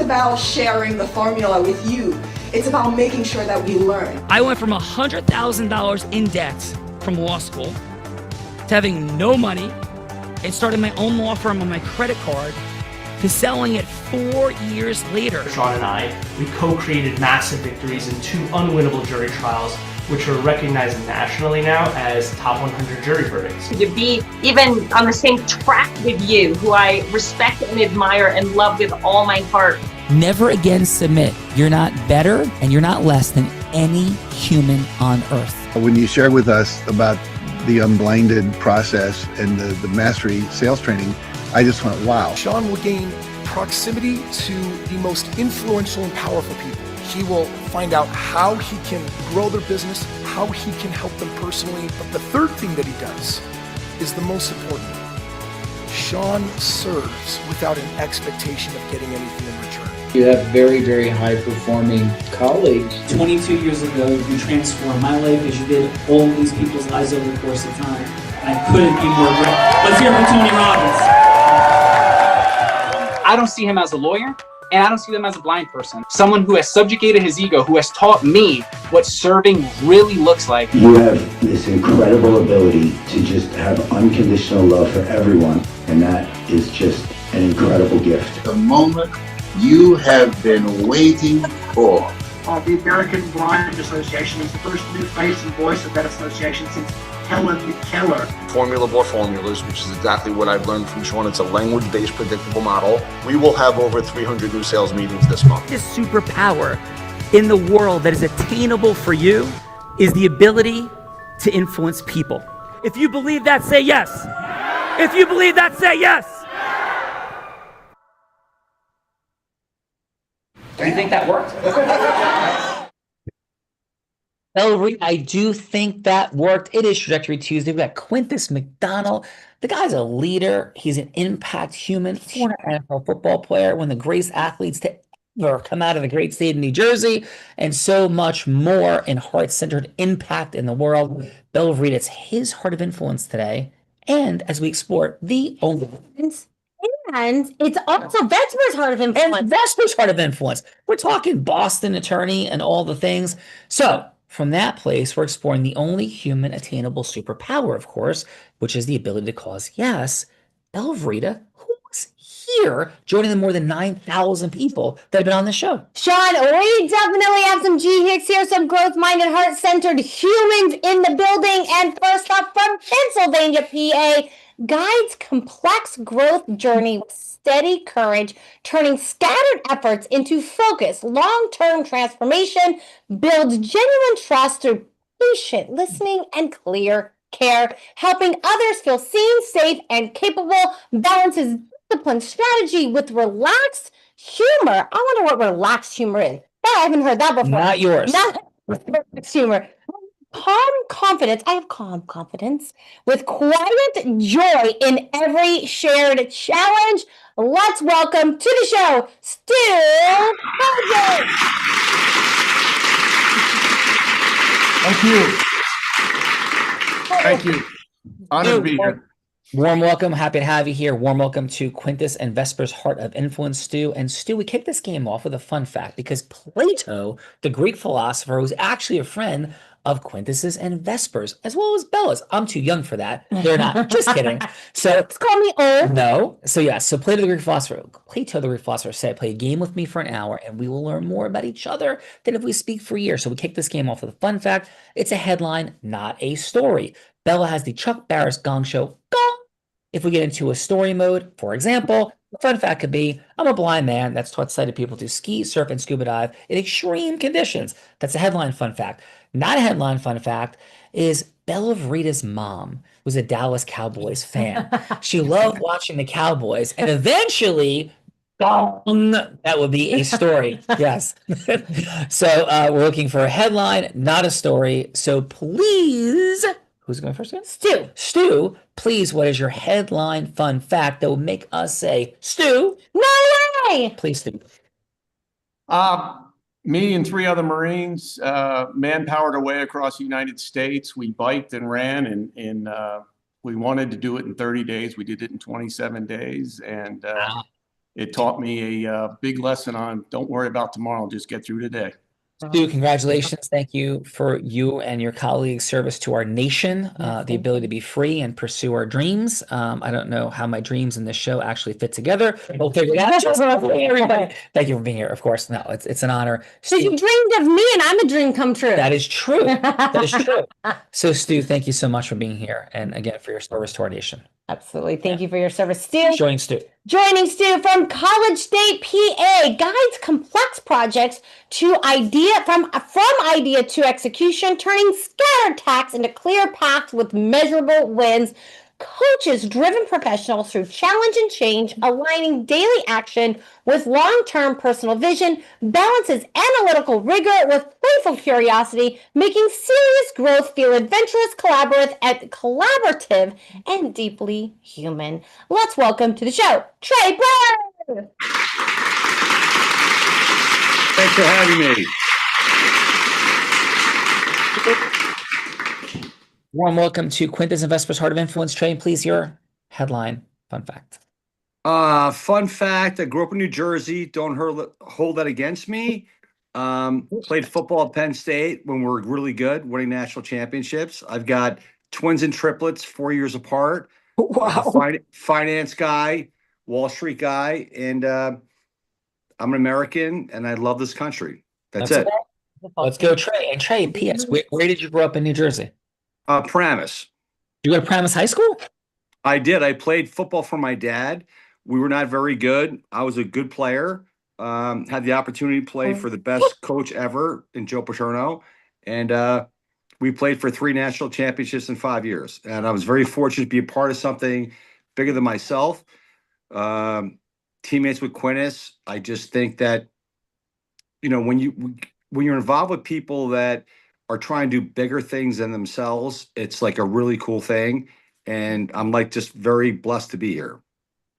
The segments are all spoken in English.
about sharing the formula with you. It's about making sure that we learn. I went from $100,000 in debt from law school to having no money and starting my own law firm on my credit card to selling it 4 years later. Sean and I, we co-created massive victories in 2 unwinnable jury trials, which are recognized nationally now as top 100 jury verdicts. To be even on the same track with you, who I respect and admire and love with all my heart. Never again submit. You're not better and you're not less than any human on earth. When you shared with us about the unblinded process and the mastery sales training, I just went, wow. Sean will gain proximity to the most influential and powerful people. He will find out how he can grow their business, how he can help them personally. But the third thing that he does is the most important. Sean serves without an expectation of getting anything in return. You have very, very high-performing colleagues. 22 years ago, you transformed my life as you did all these people's lives over the course of time. I couldn't be more grateful. Let's hear from Tony Robbins. I don't see him as a lawyer, and I don't see them as a blind person. Someone who has subjugated his ego, who has taught me what serving really looks like. You have this incredible ability to just have unconditional love for everyone, and that is just an incredible gift. The moment you have been waiting for. The American Blind Association is the first new face and voice of that association since Helen Keller. Formula for formulas, which is exactly what I've learned from Sean. It's a language-based predictable model. We will have over 300 new sales meetings this month. This superpower in the world that is attainable for you is the ability to influence people. If you believe that, say yes. If you believe that, say yes. Do you think that worked? I do think that worked. It is Trajectory Tuesday. We got Quintus McDonald. The guy's a leader. He's an impact human, former NFL football player, one of the greatest athletes to ever come out of the great state of New Jersey, and so much more in heart-centered impact in the world. Bella Rita, it's his heart of influence today. And as we explore the only and it's also Vesper's heart of influence. And Vesper's heart of influence. We're talking Boston attorney and all the things. So from that place, we're exploring the only human attainable superpower, of course, which is the ability to cause yes. Bella Rita, who was here joining the more than 9,000 people that have been on the show. Sean, we definitely have some G-Hicks here, some growth-minded, heart-centered humans in the building. And first up from Pennsylvania, PA, guides complex growth journey with steady courage, turning scattered efforts into focused, long-term transformation, builds genuine trust through patient listening and clear care, helping others feel seen, safe, and capable, balances disciplined strategy with relaxed humor. I wonder what relaxed humor is. I haven't heard that before. Not yours. Not relaxed humor. Calm confidence. I have calm confidence with quiet joy in every shared challenge. Let's welcome to the show, Stu Hodges. Thank you. Thank you. Honored to be here. Warm welcome. Happy to have you here. Warm welcome to Quintus and Vesper's Heart of Influence, Stu. And Stu, we kicked this game off with a fun fact because Plato, the Greek philosopher, was actually a friend of Quintus's and Vesper's, as well as Bella's. I'm too young for that. They're not. Just kidding. So it's call me old. No. So yeah. So Plato, the Greek philosopher, said, "Play a game with me for an hour, and we will learn more about each other than if we speak for years." So we kicked this game off with a fun fact. It's a headline, not a story. Bella has the Chuck Barris Gong Show. Gong. If we get into a story mode, for example, the fun fact could be, I'm a blind man that's taught sighted people to ski, surf, and scuba dive in extreme conditions. That's a headline fun fact. Not a headline fun fact is Bella Rita's mom was a Dallas Cowboys fan. She loved watching the Cowboys, and eventually, gong, that would be a story. Yes. So we're looking for a headline, not a story. So please, who's going first again? Stu. Stu, please, what is your headline fun fact that will make us say, Stu? No way! Please, Stu. Me and 3 other Marines man-powered our way across the United States. We biked and ran, and we wanted to do it in 30 days. We did it in 27 days, and it taught me a big lesson on don't worry about tomorrow, just get through today. Stu, congratulations. Thank you for you and your colleagues' service to our nation, the ability to be free and pursue our dreams. I don't know how my dreams and this show actually fit together. We'll figure it out. Just everybody. Thank you for being here. Of course, no, it's an honor. So you dreamed of me, and I'm a dream come true. That is true. That is true. So, Stu, thank you so much for being here, and again for your service to our nation. Absolutely. Thank you for your service, Stu. Joining Stu from College State, PA, guides complex projects to idea from idea to execution, turning scattered tasks into clear paths with measurable wins. Coaches driven professionals through challenge and change, aligning daily action with long-term personal vision, balances analytical rigor with playful curiosity, making serious growth feel adventurous, collaborative, and deeply human. Let's welcome to the show, Trey Brown. Thanks for having me. Warm welcome to Quintus and Vesper's Heart of Influence. Trey, please, your headline fun fact. Fun fact, I grew up in New Jersey. Don't hold that against me. Played football at Penn State when we were really good, winning national championships. I've got twins and triplets, 4 years apart. Wow. Finance guy, Wall Street guy, and I'm an American, and I love this country. That's it. Let's go, Trey. And Trey, P.S., where did you grow up in New Jersey? Paramus. You go to Paramus High School? I did. I played football for my dad. We were not very good. I was a good player. Had the opportunity to play for the best coach ever in Joe Paterno. And we played for 3 national championships in 5 years. And I was very fortunate to be a part of something bigger than myself. Teammates with Quintus. I just think that, you know, when you're involved with people that are trying to do bigger things than themselves, it's like a really cool thing. And I'm like just very blessed to be here.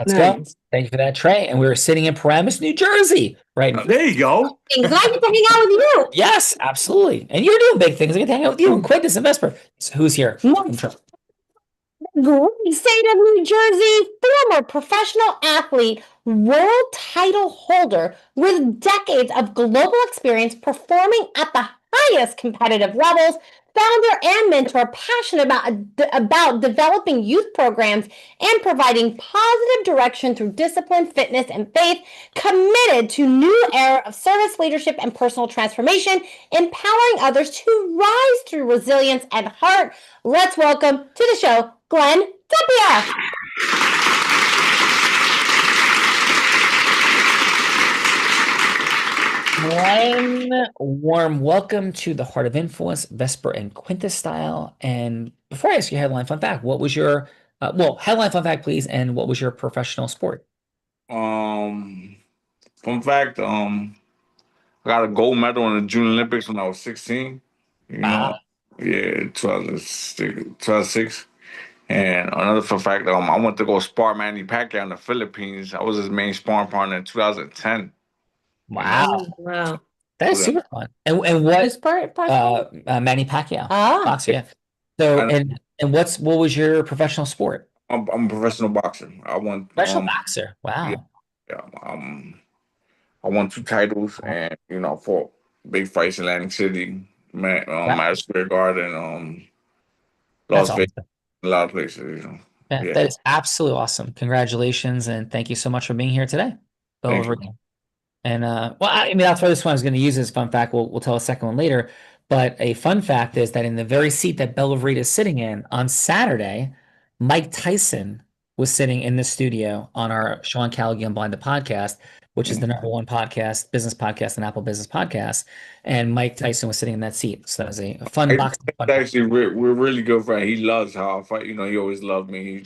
Let's go. Thank you for that, Trey. And we were sitting in Paramus, New Jersey, right now. There you go. I get to hang out with you. Yes, absolutely. And you're doing big things. I get to hang out with you and Quintus and Vesper. So who's here? Great state of New Jersey, former professional athlete, world title holder with decades of global experience performing at the highest competitive levels, founder and mentor, passionate about developing youth programs and providing positive direction through discipline, fitness, and faith, committed to new era of service, leadership, and personal transformation, empowering others to rise through resilience and heart. Let's welcome to the show, Glenn Tapia. Glenn, warm welcome to the Heart of Influence, Vesper and Quintus style. And before I ask you headline fun fact, what was your headline fun fact, please, and what was your professional sport? Fun fact, I got a gold medal in the Junior Olympics when I was 16. You know, yeah, 2006. And another fun fact, I went to go spar Manny Pacquiao in the Philippines. I was his main sparring partner in 2010. Wow. Wow. That is super fun. And what Manny Pacquiao. Boxer, yeah. So and what was your professional sport? I'm a professional boxer. I won professional boxer. Wow. Yeah. I won 2 titles and fought big fights in Atlantic City, Madison Square Garden, Las Vegas, a lot of places. Yeah. That is absolutely awesome. Congratulations and thank you so much for being here today. And that's why this one I was going to use as a fun fact. We'll tell a second one later. But a fun fact is that in the very seat that Bella Verita is sitting in on Saturday, Mike Tyson was sitting in the studio on our Sean Callaghan Unblinded podcast, which is the #1 podcast, business podcast, and Apple Business Podcast. And Mike Tyson was sitting in that seat. So that was a fun boxing. Actually, we're really good friends. He loves how I fight. He always loved me.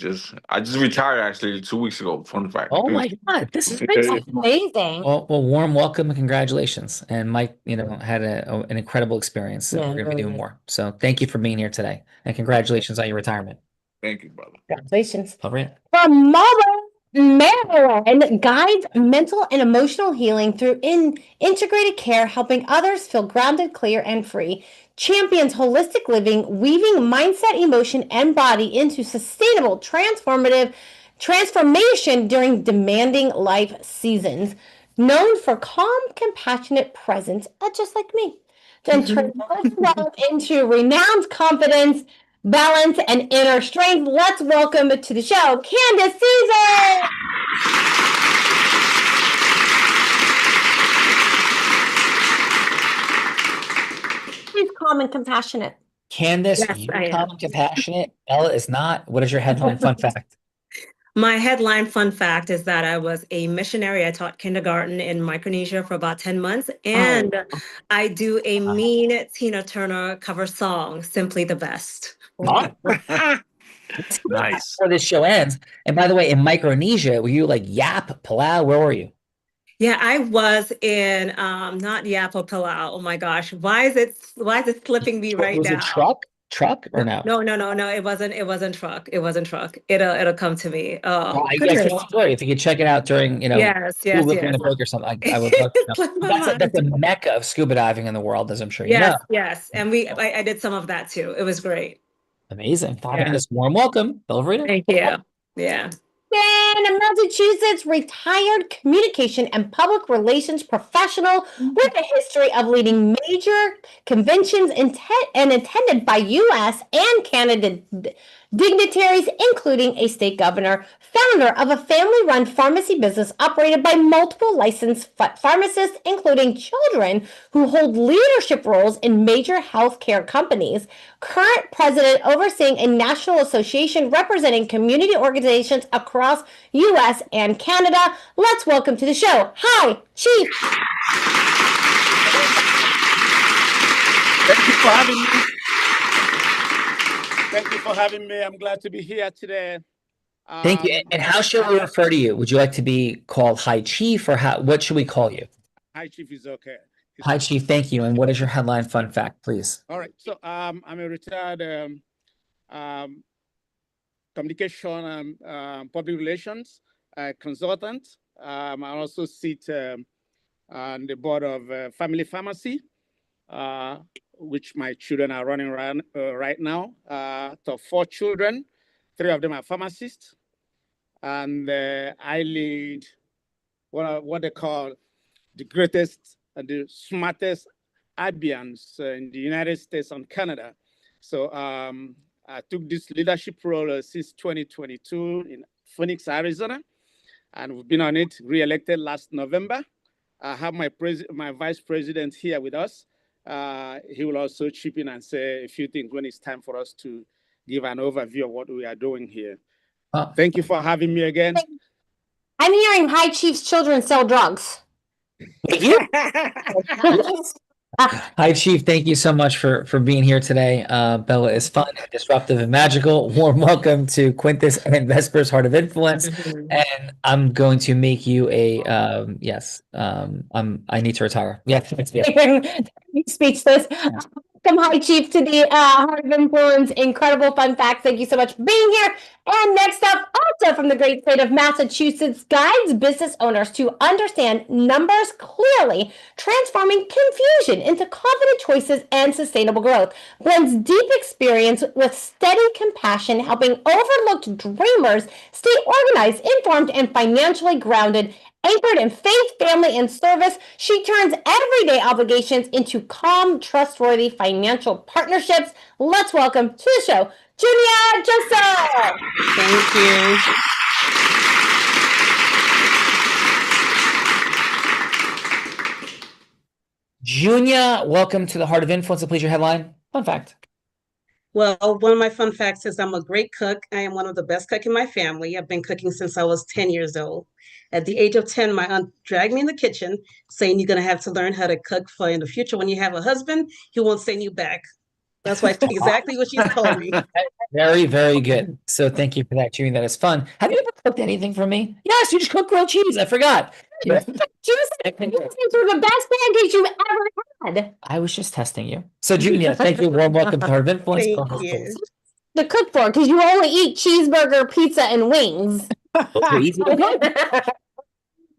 I just retired actually 2 weeks ago. Fun fact. Oh my God, this is amazing. Well, warm welcome and congratulations. And Mike, had an incredible experience. So we're going to be doing more. So thank you for being here today, and congratulations on your retirement. Thank you, brother. Congratulations. All right. From Marlboro, Maryland, guides mental and emotional healing through integrated care, helping others feel grounded, clear, and free. Champions holistic living, weaving mindset, emotion, and body into sustainable, transformative transformation during demanding life seasons, known for calm, compassionate presence, just like me, then transforms into renowned confidence, balance, and inner strength. Let's welcome to the show, Candace Caesar. She's calm and compassionate. Candace, Yes, you're I calm am. and compassionate. Ella is not. What is your headline fun fact? My headline fun fact is that I was a missionary. I taught kindergarten in Micronesia for about 10 months, and I do a mean Tina Turner cover song, Simply the Best. Nice. Before this show ends. And by the way, in Micronesia, were you like Yap, Palau? Where were you? Yeah, I was in not Yap or Palau. Oh my gosh. Why is it slipping me right Was now? it truck or no? No. It wasn't truck. It wasn't truck. It'll come to me. Well, I guess it's story. If you could check it out during, Yes. Google during the break or something, I would love to know. That's a mecca of scuba diving in the world, as I'm sure you know. Yes. And I did some of that too. It was great. Amazing. Candace, warm welcome. Belverita. Thank you. Yeah. A Massachusetts retired communication and public relations professional with a history of leading major conventions and attended by U.S. and Canada dignitaries, including a state governor, founder of a family-run pharmacy business operated by multiple licensed pharmacists, including children who hold leadership roles in major healthcare companies, current president overseeing a national association representing community organizations across U.S. and Canada. Let's welcome to the show. Hi, Chief. Thank you for having me. Thank you for having me. I'm glad to be here today. Thank you. And how should we refer to you? Would you like to be called High Chief, or what should we call you? High Chief is okay. Hi, Chief. Thank you. And what is your headline fun fact, please? All right. So I'm a retired communication and public relations consultant. I also sit on the board of Family Pharmacy, which my children are running around right now. So 4 children, 3 of them are pharmacists. And I lead what they call the greatest and the smartest IBMs in the United States and Canada. So I took this leadership role since 2022 in Phoenix, Arizona, and we've been on it, re-elected last November. I have my vice president here with us. He will also chip in and say a few things when it's time for us to give an overview of what we are doing here. Thank you for having me again. I'm hearing High Chief's children sell drugs. Hi, Chief. Thank you so much for being here today. Bella is fun, disruptive, and magical. Warm welcome to Quintus and Vesper's Heart of Influence. And I'm going to make you a yes. I need to retire. Yeah. Speechless. Welcome, High Chief, to the Heart of Influence. Incredible fun facts. Thank you so much for being here. And next up, also from the great state of Massachusetts, guides business owners to understand numbers clearly, transforming confusion into confident choices and sustainable growth. Blends deep experience with steady compassion, helping overlooked dreamers stay organized, informed, and financially grounded. Anchored in faith, family, and service, she turns everyday obligations into calm, trustworthy financial partnerships. Let's welcome to the show, Junia Joseph. Thank you. Junia, welcome to the Heart of Influence. Please, your headline. Fun fact. Well, one of my fun facts is I'm a great cook. I am one of the best cooks in my family. I've been cooking since I was 10 years old. At the age of 10, my aunt dragged me in the kitchen saying you're going to have to learn how to cook for in the future. When you have a husband, he won't send you back. That's exactly what she told me. Very, very good. So thank you for that, Junia. That is fun. Have you ever cooked anything for me? Yes, you just cooked grilled cheese. I forgot. Juicy, these are the best pancakes you've ever had. I was just testing you. So, Junia, thank you. Warm welcome to Heart of Influence. Thank you. The cook for, because you only eat cheeseburger, pizza, and wings.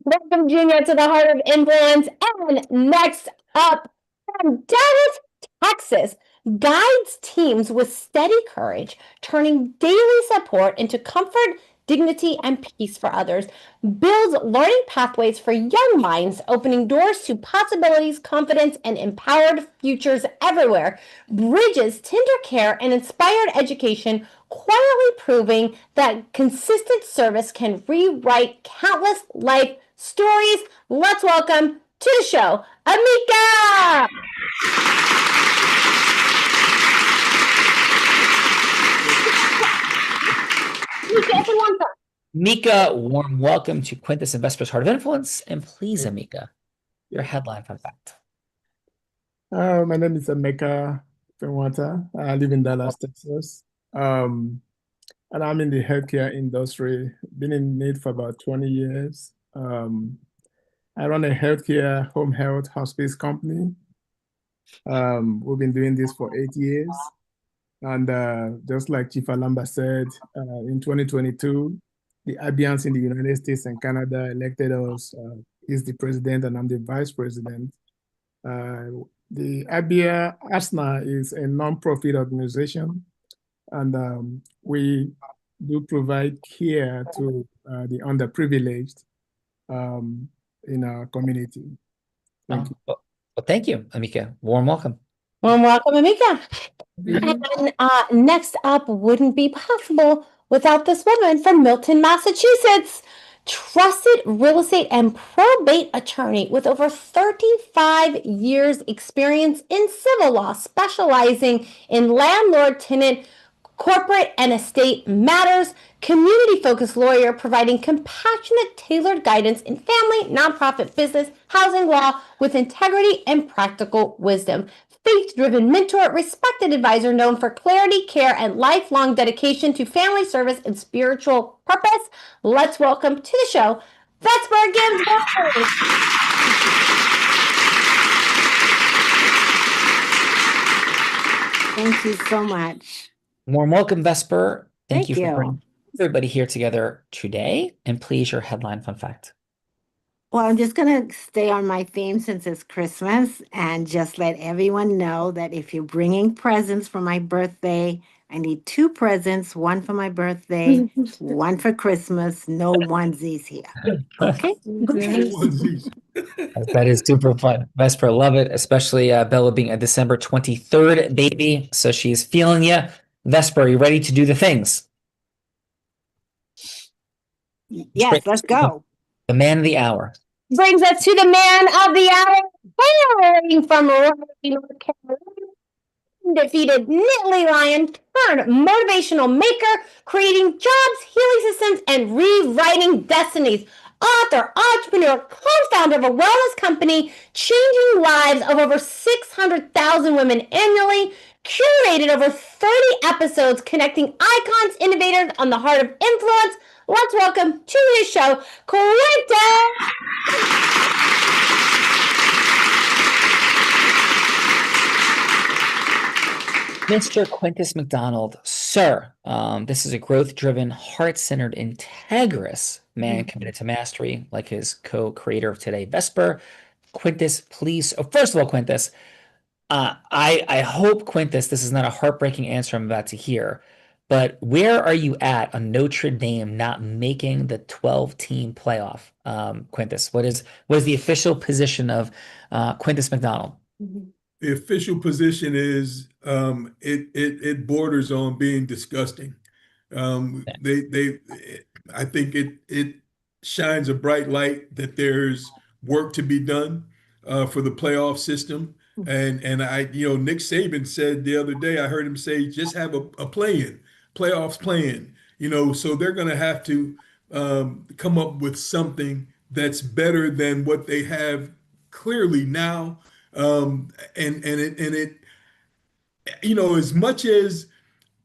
Welcome, Junia, to the Heart of Influence. And next up, from Dallas, Texas, guides teams with steady courage, turning daily support into comfort, dignity, and peace for others. Builds learning pathways for young minds, opening doors to possibilities, confidence, and empowered futures everywhere. Bridges tender care and inspired education, quietly proving that consistent service can rewrite countless life stories. Let's welcome to the show, Amika! Mika, warm welcome to Quintus and Vesper's Heart of Influence. And please, Amika, your headline fun fact. My name is Emeka Fenwata. I live in Dallas, Texas. And I'm in the healthcare industry, been in it for about 20 years. I run a healthcare home health hospice company. We've been doing this for 8 years. And just like Chief Alamba said, in 2022, the Abians in the United States and Canada elected us. He's the president and I'm the vice president. The Abia ASNA is a non-profit organization, and we do provide care to the underprivileged in our community. Thank you. Well, thank you, Amika. Warm welcome. Warm welcome, Amika. And next up wouldn't be possible without this woman from Milton, Massachusetts. Trusted real estate and probate attorney with over 35 years experience in civil law, specializing in landlord, tenant, corporate, and estate matters. Community-focused lawyer providing compassionate, tailored guidance in family, nonprofit, business, housing law with integrity and practical wisdom. Faith-driven mentor, respected advisor known for clarity, care, and lifelong dedication to family service and spiritual purpose. Let's welcome to the show, Vesper Ginsburg. Thank you so much. Warm welcome, Vesper. Thank you Thank for you. bringing everybody here together today. And please, your headline fun fact. Well, I'm just going to stay on my theme since it's Christmas and just let everyone know that if you're bringing presents for my birthday, I need 2 presents, one for my birthday, one for Christmas, no onesies here. Okay? That is super fun. Vesper, love it, especially Bella being a December 23rd baby. So she's feeling you. Vesper, are you ready to do the things? Yes, let's go. The man of the hour. Brings us to the man of the hour, hailing from Raleigh, North Carolina. Undefeated Nittany Lion turned motivational maker, creating jobs, healing systems, and rewriting destinies. Author, entrepreneur, co-founder of a wellness company, changing lives of over 600,000 women annually, curated over 30 episodes connecting icons, innovators on the heart of influence. Let's welcome to his show, Quintus. Mr. Quintus McDonald, sir, this is a growth-driven, heart-centered, integrous man committed to mastery, like his co-creator of today, Vesper. Quintus, please. Oh, first of all, Quintus, I hope, Quintus, this is not a heartbreaking answer I'm about to hear, but where are you at on Notre Dame not making the 12-team playoff? Quintus, what is the official position of Quintus McDonald? The official position is it borders on being disgusting. I think it shines a bright light that there's work to be done for the playoff system. And Nick Saban said the other day, I heard him say, just have a playoffs play-in, so they're going to have to come up with something that's better than what they have clearly now. As much as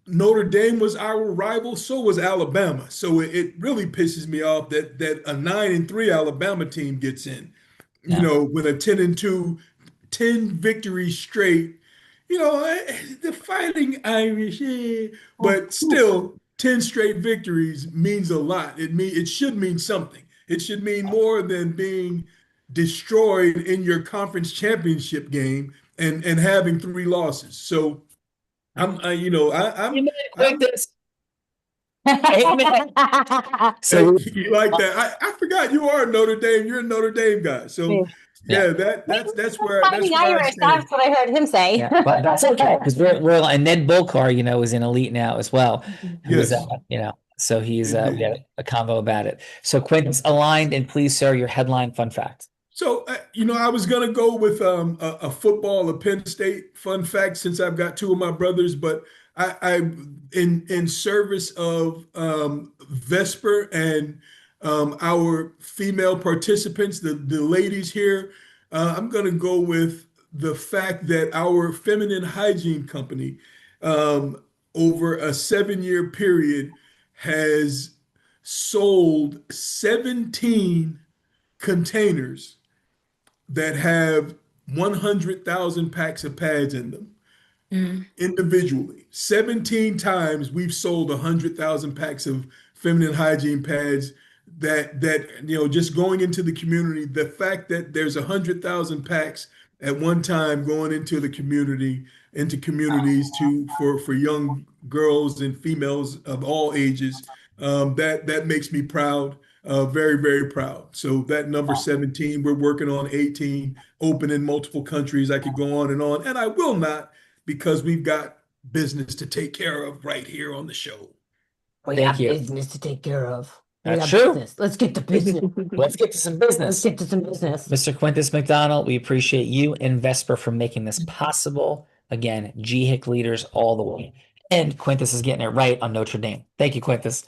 Notre Dame was our rival, so was Alabama. So it really pisses me off that a 9-3 Alabama team gets in, with a 10-2, 10 victories straight, the Fighting Irish, but still 10 straight victories means a lot. It should mean something. It should mean more than being destroyed in your conference championship game and having 3 losses. So I'm So You like that? I forgot you are a Notre Dame. You're a Notre Dame guy. So yeah, that's where Fighting I Irish, stand. that's what I heard him say. yeah, but that's okay because we're and Ned Bolcar, is in Elite now as well. Who's Yes. so he's we Indeed. had a convo about it. So Quentin's aligned, and please, sir, your headline fun fact. So, I was going to go with a football, a Penn State fun fact since I've got two of my brothers, but I in service of Vesper and our female participants, the ladies here, I'm going to go with the fact that our feminine hygiene company, over a 7-year period, has sold 17 containers that have 100,000 packs of pads in them individually. 17 times we've sold 100,000 packs of feminine hygiene pads that just going into the community. The fact that there's 100,000 packs at one time going into the community, into communities for young girls and females of all ages, that makes me proud. Very, very proud. So that number 17, we're working on 18, open in multiple countries. I could go on, and I will not, because we've got business to take care of right here on the show. We Thank have you. business to take care of. We That's have true. business. Let's get to business. Let's get to some business. Let's get to some business. Mr. Quintus McDonald, we appreciate you and Vesper for making this possible. Again, GHIC leaders all the way. And Quintus is getting it right on Notre Dame. Thank you, Quintus.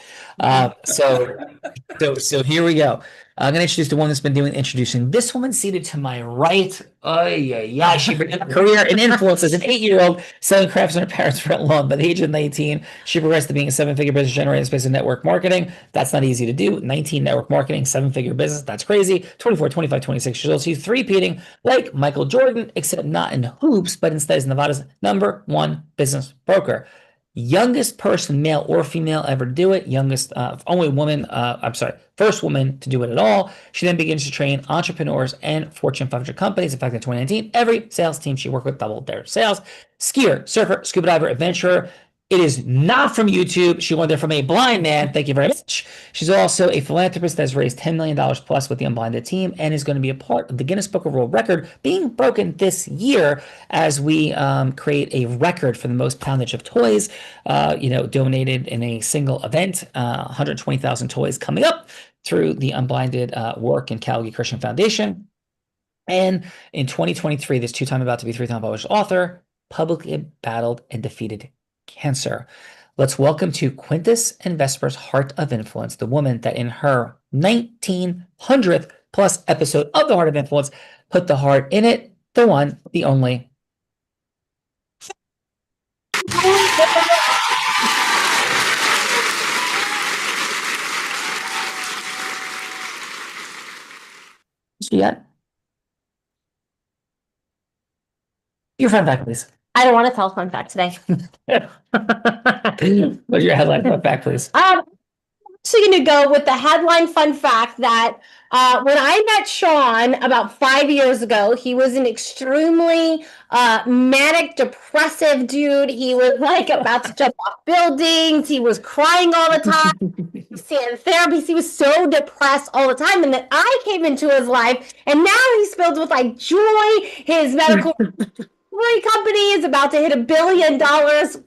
So here we go. I'm going to introduce the woman that's been introducing this woman seated to my right. She began a career in influence as an 8-year-old selling crafts in her parents' front lawn. By the age of 19, she progressed to being a 7-figure business generator in the space of network marketing. That's not easy to do. 19 network marketing, 7-figure business. That's crazy. 24, 25, 26 years old. She's three-peating like Michael Jordan, except not in hoops, but instead is Nevada's #1 business broker. Youngest person, male or female, ever do it. Youngest, only woman, first woman to do it at all. She then begins to train entrepreneurs and Fortune 500 companies. In fact, in 2019, every sales team she worked with doubled their sales. Skier, surfer, scuba diver, adventurer. It is not from YouTube. She learned it from a blind man. Thank you very much. She's also a philanthropist that has raised $10 million plus with the Unblinded team and is going to be a part of the Guinness Book of World Record being broken this year as we create a record for the most poundage of toys, donated in a single event. 120,000 toys coming up through the Unblinded work in Calgary Christian Foundation. And in 2023, this two-time about to be three-time published author, publicly battled and defeated cancer. Let's welcome to Quintus and Vesper's Heart of Influence, the woman that in her 1900th plus episode of the Heart of Influence put the heart in it, the one, the only. Yeah. Your fun fact, please. I don't want to tell a fun fact today. What's your headline fun fact, please? I'm actually going to go with the headline fun fact that when I met Sean about 5 years ago, he was an extremely manic, depressive dude. He was like about to jump off buildings. He was crying all the time. He was in therapy. He was so depressed all the time. And then I came into his life, and now he's filled with like joy. His medical company is about to hit $1 billion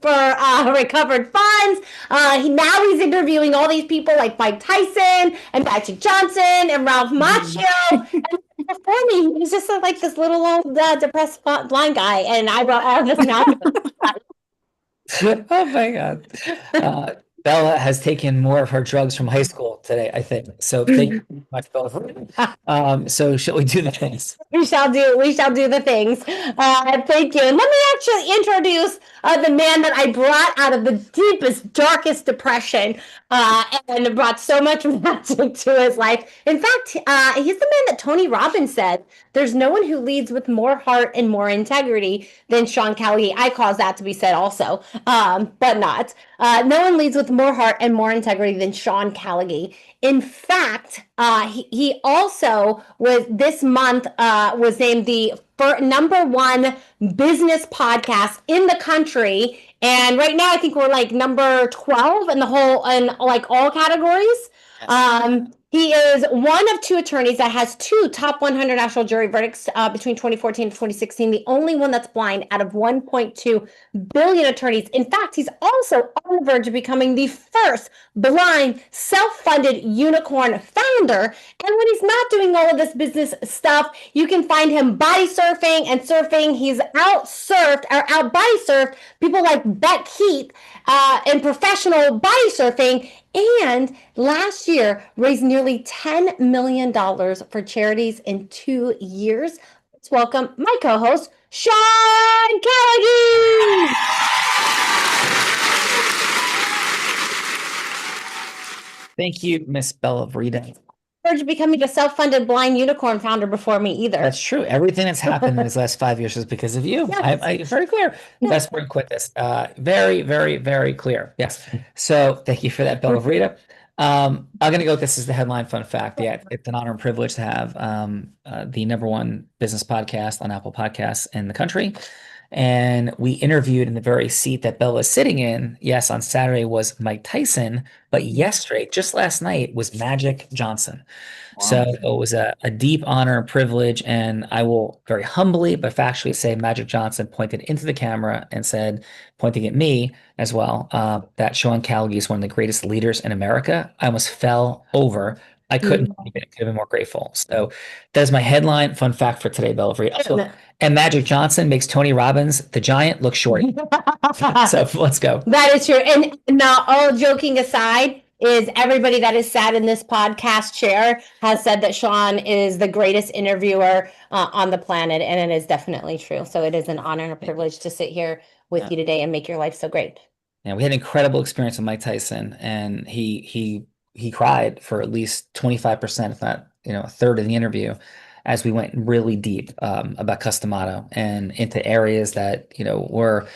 for recovered funds. Now he's interviewing all these people like Mike Tyson and Magic Johnson and Ralph Macchio. And before me, he's just like this little old depressed blind guy. And I brought this now. Oh my God. Bella has taken more of her drugs from high school today, I think. So thank you very much, Bella. So shall we do the things? We shall do the things. Thank you. And let me actually introduce the man that I brought out of the deepest, darkest depression and brought so much magic to his life. In fact, he's the man that Tony Robbins said, there's no one who leads with more heart and more integrity than Sean Callagy. I cause that to be said also, but not. No one leads with more heart and more integrity than Sean Callagy. In fact, he also was this month was named the #1 business podcast in the country And right now, I think we're like number 12 in the whole, in like all categories. He is one of 2 attorneys that has 2 top 100 national jury verdicts between 2014 and 2016. The only one that's blind out of 1.2 billion attorneys. In fact, he's also on the verge of becoming the first blind, self-funded unicorn founder. And when he's not doing all of this business stuff, you can find him body surfing and surfing. He's out body surfed people like Beck Heath in professional body surfing. And last year raised nearly $10 million for charities in 2 years. Let's welcome my co-host, Sean Callagy. Thank you, Miss Bella Vreda. Becoming a self-funded blind unicorn founder before me either. That's true. Everything that's happened in these last 5 years is because of you. Yes. I very clear. That's where you quit this. Very, very, very clear. Yes. So thank you for that, Bella Vreda. I'm going to go with this as the headline fun fact. Yeah, it's an honor and privilege to have the #1 business podcast on Apple Podcasts in the country. And we interviewed in the very seat that Bella is sitting in. Yes, on Saturday was Mike Tyson, but yesterday, just last night, was Magic Johnson. Wow. So it was a deep honor and privilege. And I will very humbly but factually say Magic Johnson pointed into the camera and said, pointing at me as well, that Sean Callagy is one of the greatest leaders in America. I almost fell over. I couldn't have been more grateful. So that is my headline fun fact for today, Bella Vreda. Also, and Magic Johnson makes Tony Robbins, the giant, look short. So let's go. That is true. And now, all joking aside, is everybody that is sat in this podcast chair has said that Sean is the greatest interviewer on the planet, and it is definitely true. So it is an honor and a privilege to sit here with you today and make your life so great. Yeah, we had an incredible experience with Mike Tyson, and he cried for at least 25%, if not a third of the interview, as we went really deep about Customato and into areas that were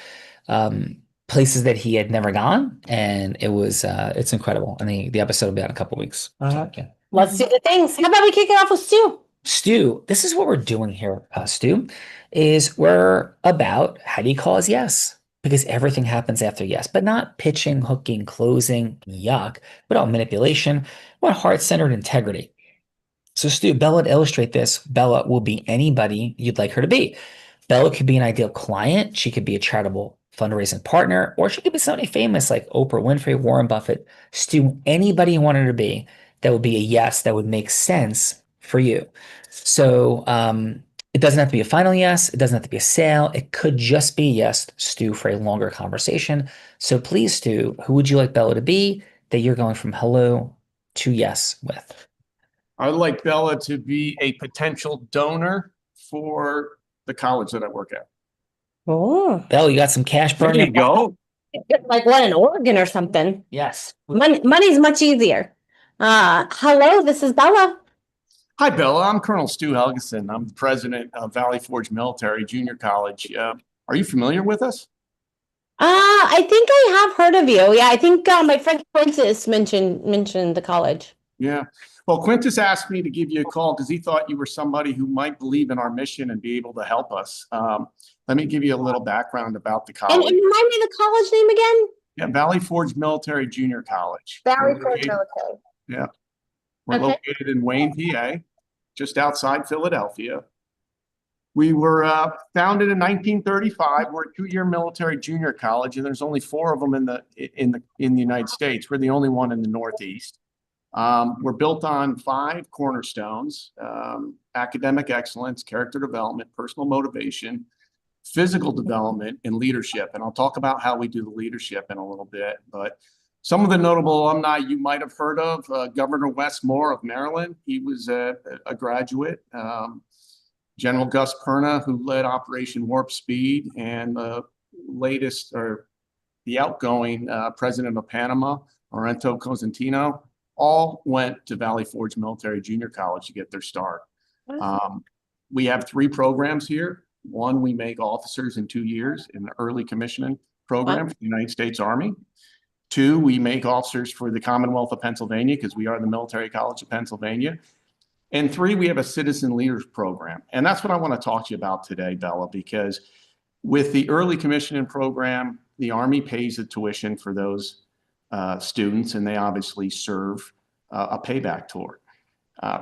places that he had never gone, and it's incredible. And the episode will be out in a couple of weeks. Let's do the things. How about we kick it off with Stu? Stu, this is what we're doing here, Stu, is we're about how do you cause yes? Because everything happens after yes, but not pitching, hooking, closing, yuck, but all manipulation. We want heart-centered integrity. So Stu, Bella, to illustrate this, Bella will be anybody you'd like her to be. Bella could be an ideal client. She could be a charitable fundraising partner, or she could be somebody famous like Oprah Winfrey, Warren Buffett. Stu, anybody you want her to be, that would be a yes, that would make sense for you. So it doesn't have to be a final yes. It doesn't have to be a sale. It could just be yes, Stu, for a longer conversation. So please, Stu, who would you like Bella to be that you're going from hello to yes with? I would like Bella to be a potential donor for the college that I work at. Oh, Bella, you got some cash burning. There you go. Like what, in Oregon or something? Yes. Money's much easier. Hello, this is Bella. Hi, Bella. I'm Colonel Stu Helgeson. I'm the president of Valley Forge Military Junior College. Are you familiar with us? I think I have heard of you. Yeah, I think my friend Quintus mentioned the college. Yeah. Well, Quintus asked me to give you a call because he thought you were somebody who might believe in our mission and be able to help us. Let me give you a little background about the college. And remind me the college name again? Yeah, Valley Forge Military Junior College. Valley Forge Military. Yeah. We're located in Wayne, PA, just outside Philadelphia. We were founded in 1935. We're a 2-year military junior college, and there's only 4 of them in the United States. We're the only one in the Northeast. We're built on 5 cornerstones: academic excellence, character development, personal motivation, physical development, and leadership. And I'll talk about how we do the leadership in a little bit. But some of the notable alumni you might have heard of: Governor Wes Moore of Maryland. He was a graduate. General Gus Perna, who led Operation Warp Speed, and the outgoing president of Panama, Laurento Cosentino, all went to Valley Forge Military Junior College to get their start. We have 3 programs here. One, we make officers in 2 years in the early commissioning program for the United States Army. 2, we make officers for the Commonwealth of Pennsylvania, because we are the Military College of Pennsylvania. And 3, we have a citizen leaders program. And that's what I want to talk to you about today, Bella, because with the early commissioning program, the Army pays the tuition for those students, and they obviously serve a payback tour.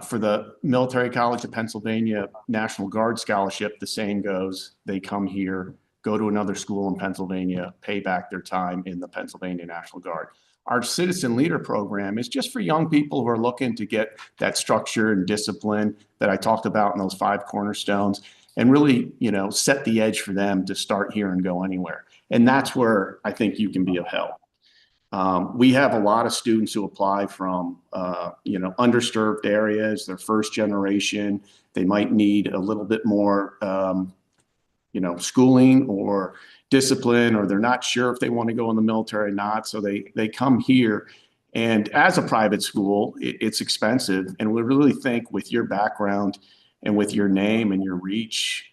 For the Military College of Pennsylvania National Guard Scholarship, the saying goes, they come here, go to another school in Pennsylvania, pay back their time in the Pennsylvania National Guard. Our Citizen Leader program is just for young people who are looking to get that structure and discipline that I talked about in those 5 cornerstones, and really, set the edge for them to start here and go anywhere. And that's where I think you can be of help. We have a lot of students who apply from, underserved areas. They're first generation. They might need a little bit more, schooling or discipline, or they're not sure if they want to go in the military or not. So they come here. And as a private school, it's expensive. And we really think with your background and with your name and your reach,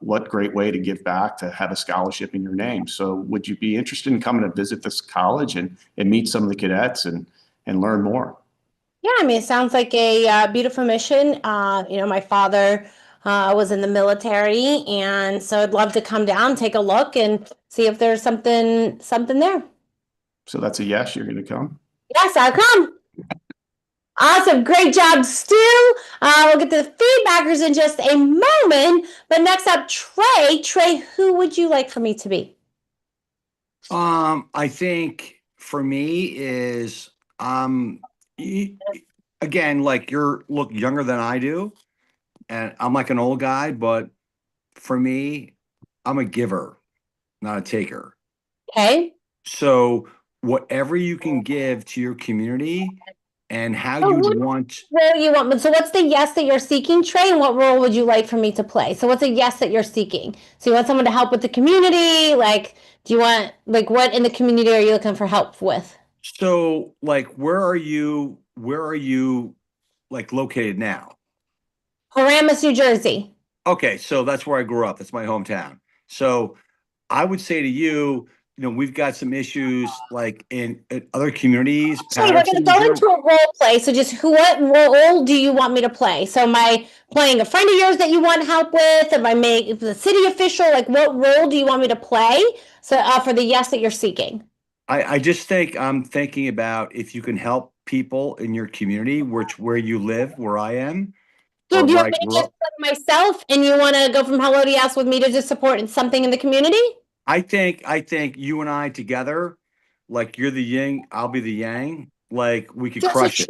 what great way to give back to have a scholarship in your name. So would you be interested in coming to visit this college and meet some of the cadets and learn more? Yeah, I mean, it sounds like a beautiful mission. My father was in the military, and so I'd love to come down, take a look, and see if there's something there. So that's a yes, you're going to come? Yes, I'll come. Awesome. Great job, Stu. We'll get to the feedbackers in just a moment. But next up, Trey. Trey, who would you like for me to be? I think for me is, again, like you look younger than I do, and I'm like an old guy, but for me, I'm a giver, not a taker. Okay. So whatever you can give to your community and how you want. So what's the yes that you're seeking, Trey, and what role would you like for me to play? So what's a yes that you're seeking? So you want someone to help with the community? Like, do you want, like, what in the community are you looking for help with? So, like, where are you like located now? Paramus, New Jersey. Okay, so that's where I grew up. That's my hometown. So I would say to you, we've got some issues like in other communities. So we're going to go into a role play. So just what role do you want me to play? So am I playing a friend of yours that you want help with? Am I the city official? Like, what role do you want me to play? So for the yes that you're seeking. I just think I'm thinking about if you can help people in your community, where you live, where I am. So do you want me to just play myself, and you want to go from Hello to Yes with me to just support something in the community? I think you and I together, like you're the yin, I'll be the yang. Like we could crush it.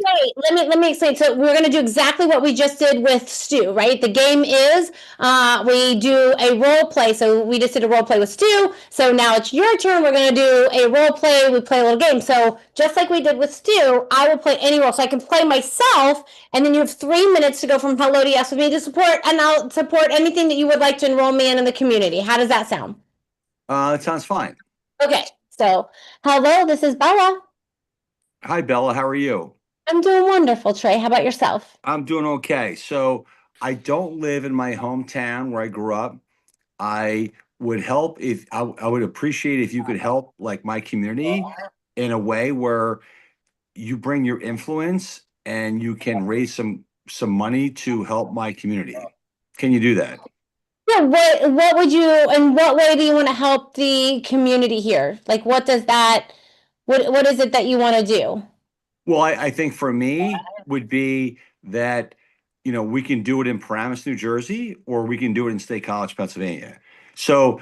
Let me explain. So we're going to do exactly what we just did with Stu, right? The game is we do a role play. So we just did a role play with Stu. So now it's your turn. We're going to do a role play. We play a little game. So just like we did with Stu, I will play any role. So I can play myself, and then you have 3 minutes to go from Hello to Yes with me to support, and I'll support anything that you would like to enroll me in the community. How does that sound? It sounds fine. Okay. So hello, this is Bella. Hi, Bella. How are you? I'm doing wonderful, Trey. How about yourself? I'm doing okay. So I don't live in my hometown where I grew up. I would help if I would appreciate if you could help like my community in a way where you bring your influence and you can raise some money to help my community. Can you do that? Yeah, what would you, in what way do you want to help the community here? Like, what does that, what is it that you want to do? Well, I think for me would be that, we can do it in Paramus, New Jersey, or we can do it in State College, Pennsylvania. So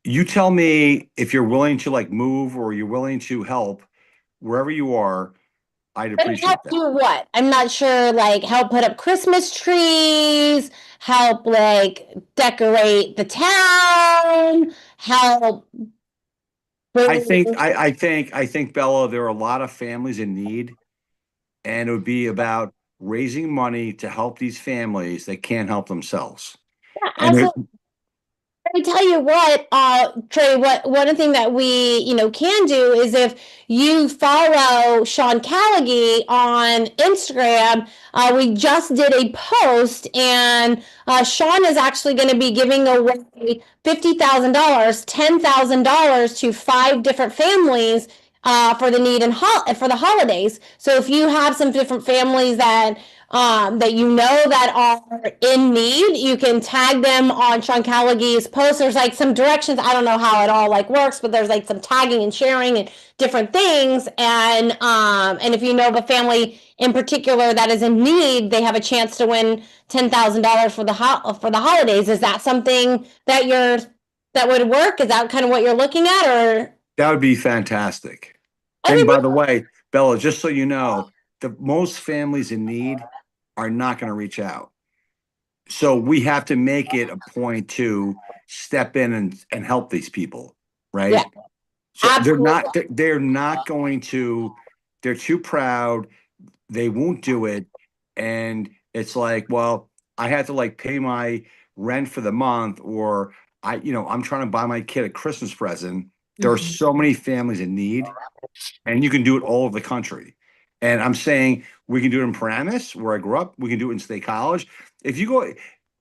you tell me if you're willing to like move or you're willing to help wherever you are. I'd appreciate help that. Do what? I'm not sure, like help put up Christmas trees, help like decorate the town, help. I think Bella, there are a lot of families in need, and it would be about raising money to help these families that can't help themselves. Yeah, absolutely. Let me tell you what, Trey, one thing that we, can do is if you follow Sean Callaghy on Instagram, we just did a post, and Sean is actually going to be giving away $50,000, $10,000 to 5 different families for the need and for the holidays. So if you have some different families that that you know that are in need, you can tag them on Sean Callaghan's post. There's like some directions. I don't know how it all like works, but there's like some tagging and sharing and different things. And if you know of a family in particular that is in need, they have a chance to win $10,000 for the holidays. Is that something that that would work? Is that kind of what you're looking at, or? That would be fantastic. And by the way, Bella, just so you know, the most families in need are not going to reach out. So we have to make it a point to step in and help these people, right? Yeah. So Absolutely. they're not going to, they're too proud. They won't do it. And it's like, well, I had to like pay my rent for the month, or I'm trying to buy my kid a Christmas present. There are so many families in need, and you can do it all over the country. And I'm saying we can do it in Paramus, where I grew up. We can do it in State College. If you go,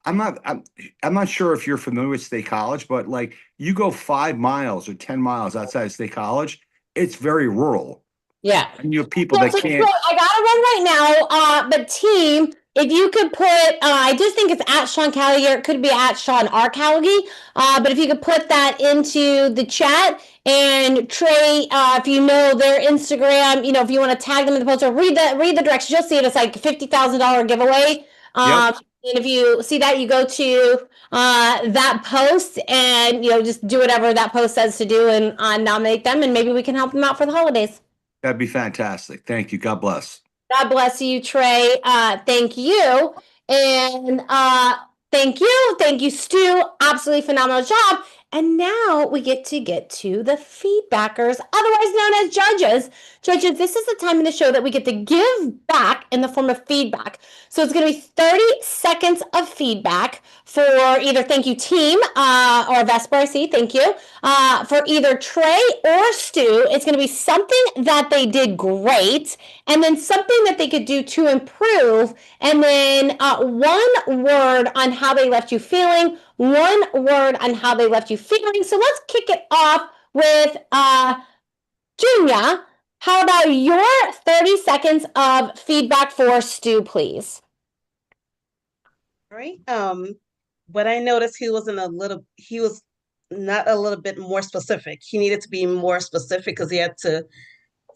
I'm not sure if you're familiar with State College, but like you go 5 miles or 10 miles outside of State College, it's very rural. Yeah. And you have people that can't. I gotta run right now. But team, if you could put, I just think it's at Sean Callaghan, or it could be at Sean R. Callaghan. But if you could put that into the chat, and Trey, if you know their Instagram, if you want to tag them in the post or read the directions, you'll see it. It's like $50,000 giveaway. Yep. And if you see that, you go to that post and just do whatever that post says to do and nominate them, and maybe we can help them out for the holidays. That'd be fantastic. Thank you. God bless. God bless you, Trey. Thank you. And thank you, Stu. Absolutely phenomenal job. And now we get to the feedbackers, otherwise known as judges. Judges, this is the time in the show that we get to give back in the form of feedback. So it's going to be 30 seconds of feedback for either thank you team or Vesper, I see, thank you, for either Trey or Stu. It's going to be something that they did great, and then something that they could do to improve, and then one word on how they left you feeling, one word on how they left you feeling. So let's kick it off with Junia. How about your 30 seconds of feedback for Stu, please? All right. What I noticed, he was not a little bit more specific. He needed to be more specific because he had to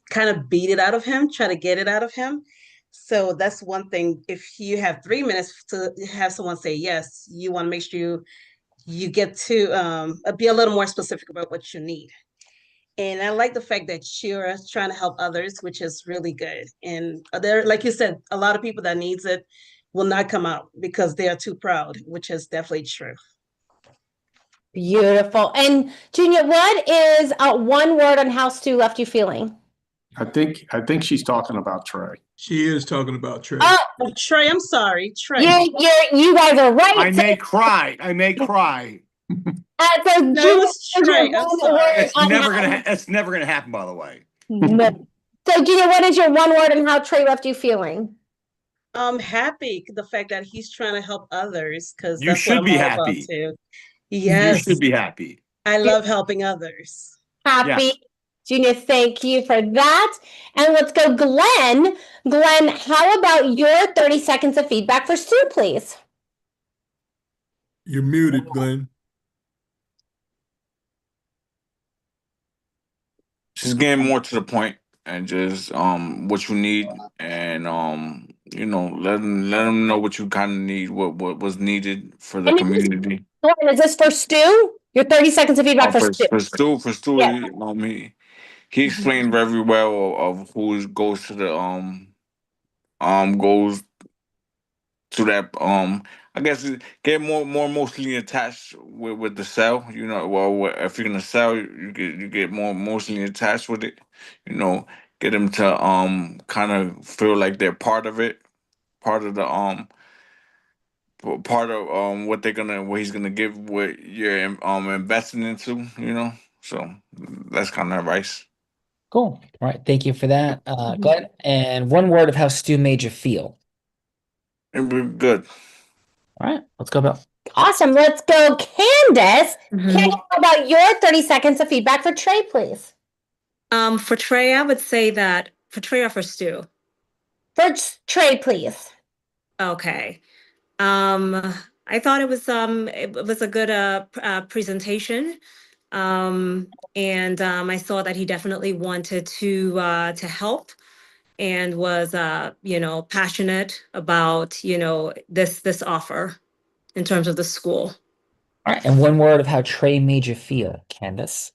kind of beat it out of him, try to get it out of him. So that's one thing. If you have 3 minutes to have someone say yes, you want to make sure you get to be a little more specific about what you need. And I like the fact that you're trying to help others, which is really good. And there, like you said, a lot of people that needs it will not come out because they are too proud, which is definitely true. Beautiful. And Junia, what is one word on how Stu left you feeling? I think she's talking about Trey. She is talking about Trey. Oh, Trey, I'm sorry, Trey. You guys are right. I may cry. So No, it was Trey. I'm sorry. It's never gonna happen, by the way. So Junia, what is your one word on how Trey left you feeling? I'm happy the fact that he's trying to help others, because You should be happy. Yes, You should be happy. I love helping others. Happy. Yeah. Junia, thank you for that. And let's go Glenn. Glenn, how about your 30 seconds of feedback for Stu, please? You're muted, Glenn. Just getting more to the point and just what you need, and let them know what you kind of need, what was needed for the community. Glenn, is this for Stu? Your 30 seconds of feedback for Stu. For Stu, yeah. He explained very well of who goes to the goes to that I guess get more emotionally attached with the cell. Well, if you're gonna sell, you get more emotionally attached with it. Get them to kind of feel like they're part of it, part of the part of what he's gonna give, what you're investing into. So that's kind of advice. Cool. All right. Thank you for that, Glenn. And one word of how Stu made you feel. It was good. All right. Let's go, Bill. Awesome. Let's go Candace. Candace, how about your 30 seconds of feedback for Trey, please? For Trey, I would say that for Trey or for Stu? For Trey, please. Okay. I thought it was a good presentation. And I saw that he definitely wanted to help and was passionate about this offer in terms of the school. All right, and one word of how Trey made you feel, Candace.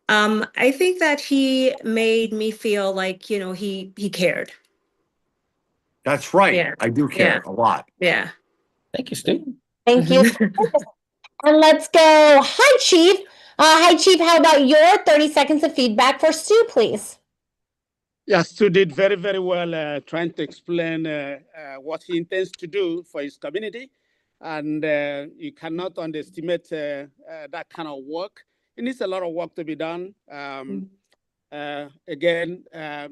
I think that he made me feel like he cared. That's right. Yeah. I do care a lot. Yeah. Thank you, Stu. Thank you. And let's go. Hi, Chief. Hi, Chief. How about your 30 seconds of feedback for Stu, please? Yeah, Stu did very, very well trying to explain what he intends to do for his community. And you cannot underestimate that kind of work. It needs a lot of work to be done. Again,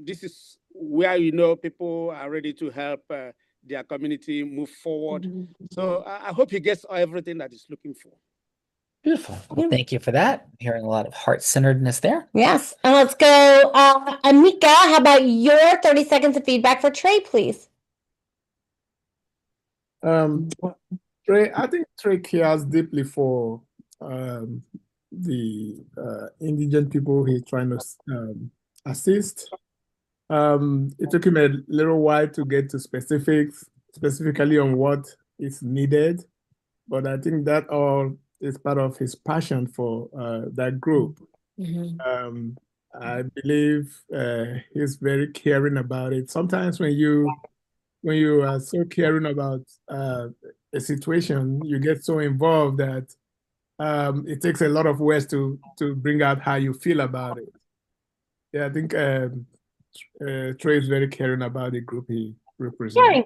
this is where people are ready to help their community move forward. So I hope he gets everything that he's looking for. Beautiful. Well, thank you for that. Hearing a lot of heart-centeredness there. Yes. And let's go. Amika, how about your 30 seconds of feedback for Trey, please? Trey, I think Trey cares deeply for the indigent people he's trying to assist. It took him a little while to get to specifically on what is needed, but I think that all is part of his passion for that group. I believe he's very caring about it. Sometimes when you are so caring about a situation, you get so involved that it takes a lot of words to bring out how you feel about it. Yeah, I think Trey is very caring about the group he represents. Caring.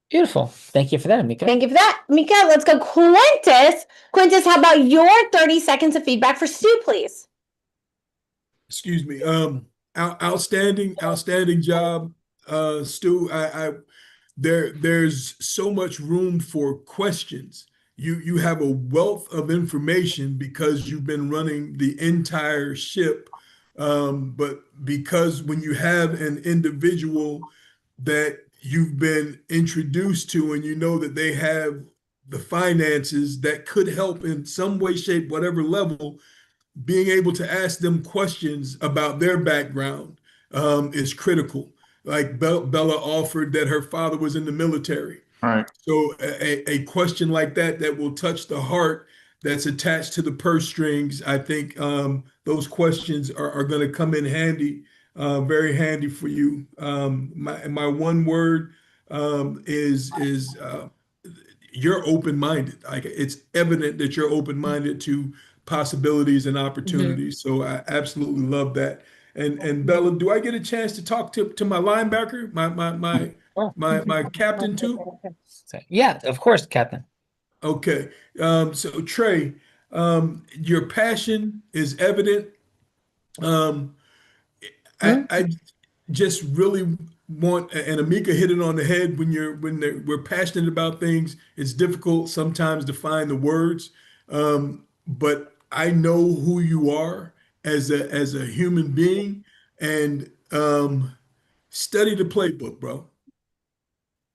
Beautiful. Thank you for that, Amika. Thank you for that. Mika, let's go. Quintus. Quintus, how about your 30 seconds of feedback for Stu, please? Excuse me. Outstanding job, Stu. There's so much room for questions. You have a wealth of information because you've been running the entire ship. But because when you have an individual that you've been introduced to and you know that they have the finances that could help in some way, shape, whatever level, being able to ask them questions about their background is critical. Like Bella offered that her father was in the military. All right. So a question like that will touch the heart that's attached to the purse strings. I think those questions are going to come in handy, very handy for you. My one word is you're open-minded. Like, it's evident that you're open-minded to possibilities and opportunities. So I absolutely love that. And Bella, do I get a chance to talk to my linebacker, my captain too? Yeah, of course, Captain. Okay. So Trey, your passion is evident. I just really want, and Amika hit it on the head, we're passionate about things, it's difficult sometimes to find the words. But I know who you are as a human being, and study the playbook, bro.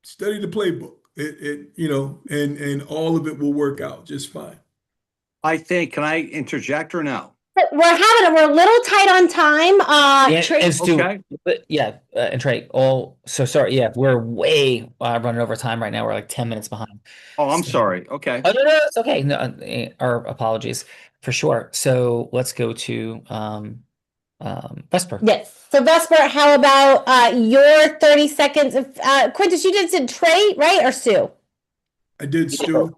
Study the playbook. And all of it will work out just fine. I think, can I interject or no? We're a little tight on time. Trey, And Stu, and Trey, so sorry. Yeah, we're way running over time right now. We're like 10 minutes behind. Oh, I'm sorry. Okay. Oh, no, it's okay. No, our apologies for sure. So let's go to Vesper. Yes. So Vesper, how about your 30 seconds of Quintus, you said Trey, right? Or Stu? I did Stu.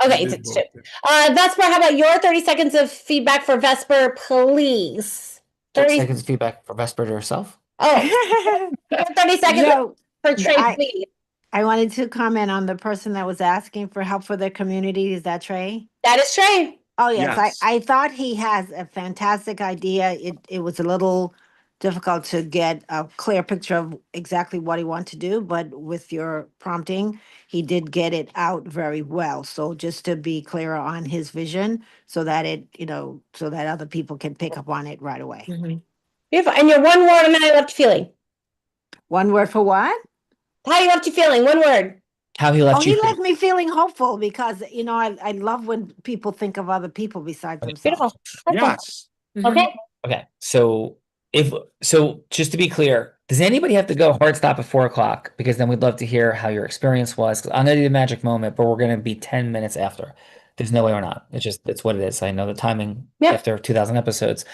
Okay, it's Stu. Vesper, how about your 30 seconds of feedback for Vesper, please? 30 seconds of feedback for Vesper to herself. Oh, 30 seconds for Trey, please. I wanted to comment on the person that was asking for help for their community. Is that Trey? That is Trey. Oh, yes. Yes. I thought he has a fantastic idea. It was a little difficult to get a clear picture of exactly what he wanted to do, but with your prompting, he did get it out very well. So just to be clearer on his vision so that so that other people can pick up on it right away. Beautiful. And your one word on how you left you feeling. One word for what? How you left you feeling, one word. How he left He you. left me feeling hopeful because, I love when people think of other people besides themselves. Yes. Okay. Okay. So just to be clear, does anybody have to go hard stop at 4:00? Because then we'd love to hear how your experience was. 'Cause I'm gonna do the magic moment, but we're gonna be 10 minutes after. There's no way we're not. It's what it is. I know the timing after 2,000 episodes.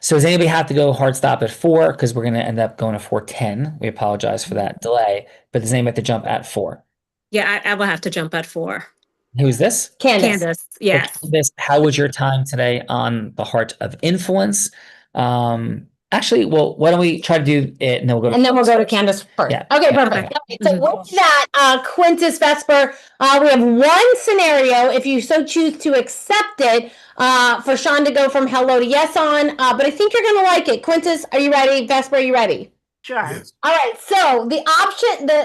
So does anybody have to go hard stop at 4? Because we're gonna end up going to 4:10. We apologize for that delay. But does anybody have to jump at 4? Yeah, I will have to jump at 4. Who is this? Candace, yes. Candace, how was your time today on the Heart of Influence? Actually, well, why don't we try to do it and then we'll go to And then we'll go to Candace first. Yeah. Okay, Yeah. perfect. Okay, so with that, Quintus Vesper, we have one scenario, if you so choose to accept it, for Sean to go from hello to yes on, but I think you're gonna like it. Quintus, are you ready? Vesper, are you ready? Sure. All right, so the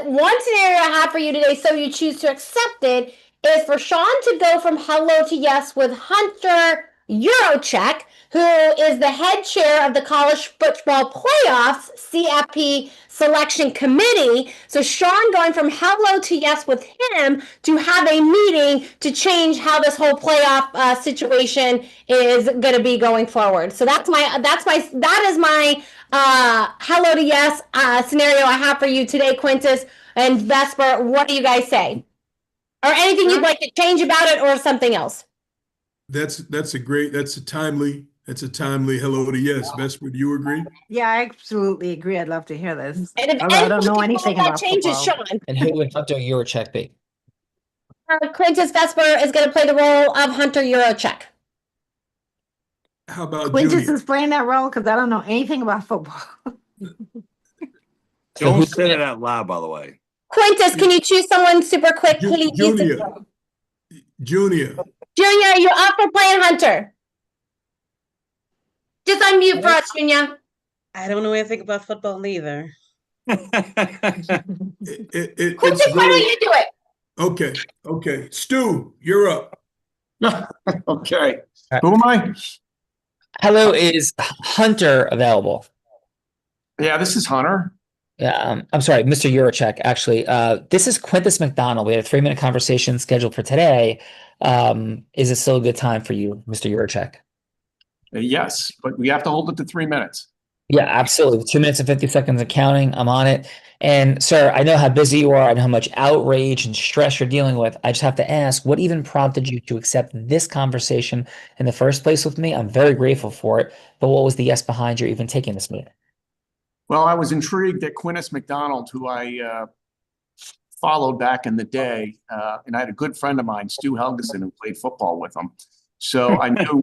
one scenario I have for you today, so you choose to accept it, is for Sean to go from hello to yes with Hunter Yurachek, who is the head chair of the College Football Playoffs CFP Selection Committee. So Sean going from hello to yes with him to have a meeting to change how this whole playoff situation is going to be going forward. So that is my hello to yes scenario I have for you today, Quintus and Vesper. What do you guys say? Or anything you'd like to change about it, or something else? That's a timely hello to yes. Vesper, do you agree? Yeah, I absolutely agree. I'd love to hear this. And if Although I don't know anything anything that about changes, football. Sean. And who would Hunter Yurachek be? Quintus Vesper is going to play the role of Hunter Yurachek. How about Quintus Judy? is playing that role because I don't know anything about football. Don't say that out loud, by the way. Quintus, can you choose someone super quick, please? Junior. Junior, you're up for playing Hunter. Just unmute for us, Junior. I don't know anything about football either. Quintus, why don't you do it? Okay. Stu, you're up. Okay. Who am I? Hello, is Hunter available? Yeah, this is Hunter. Yeah, I'm sorry, Mr. Yurachek. Actually, this is Quintus McDonald. We had a 3-minute conversation scheduled for today. Is it still a good time for you, Mr. Yurachek? Yes, but we have to hold it to 3 minutes. Yeah, absolutely. 2 minutes and 50 seconds of counting. I'm on it. And sir, I know how busy you are. I know how much outrage and stress you're dealing with. I just have to ask, what even prompted you to accept this conversation in the first place with me? I'm very grateful for it. But what was the yes behind you even taking this meeting? Well, I was intrigued that Quintus McDonald, who I followed back in the day, and I had a good friend of mine, Stu Helgeson, who played football with him. So I knew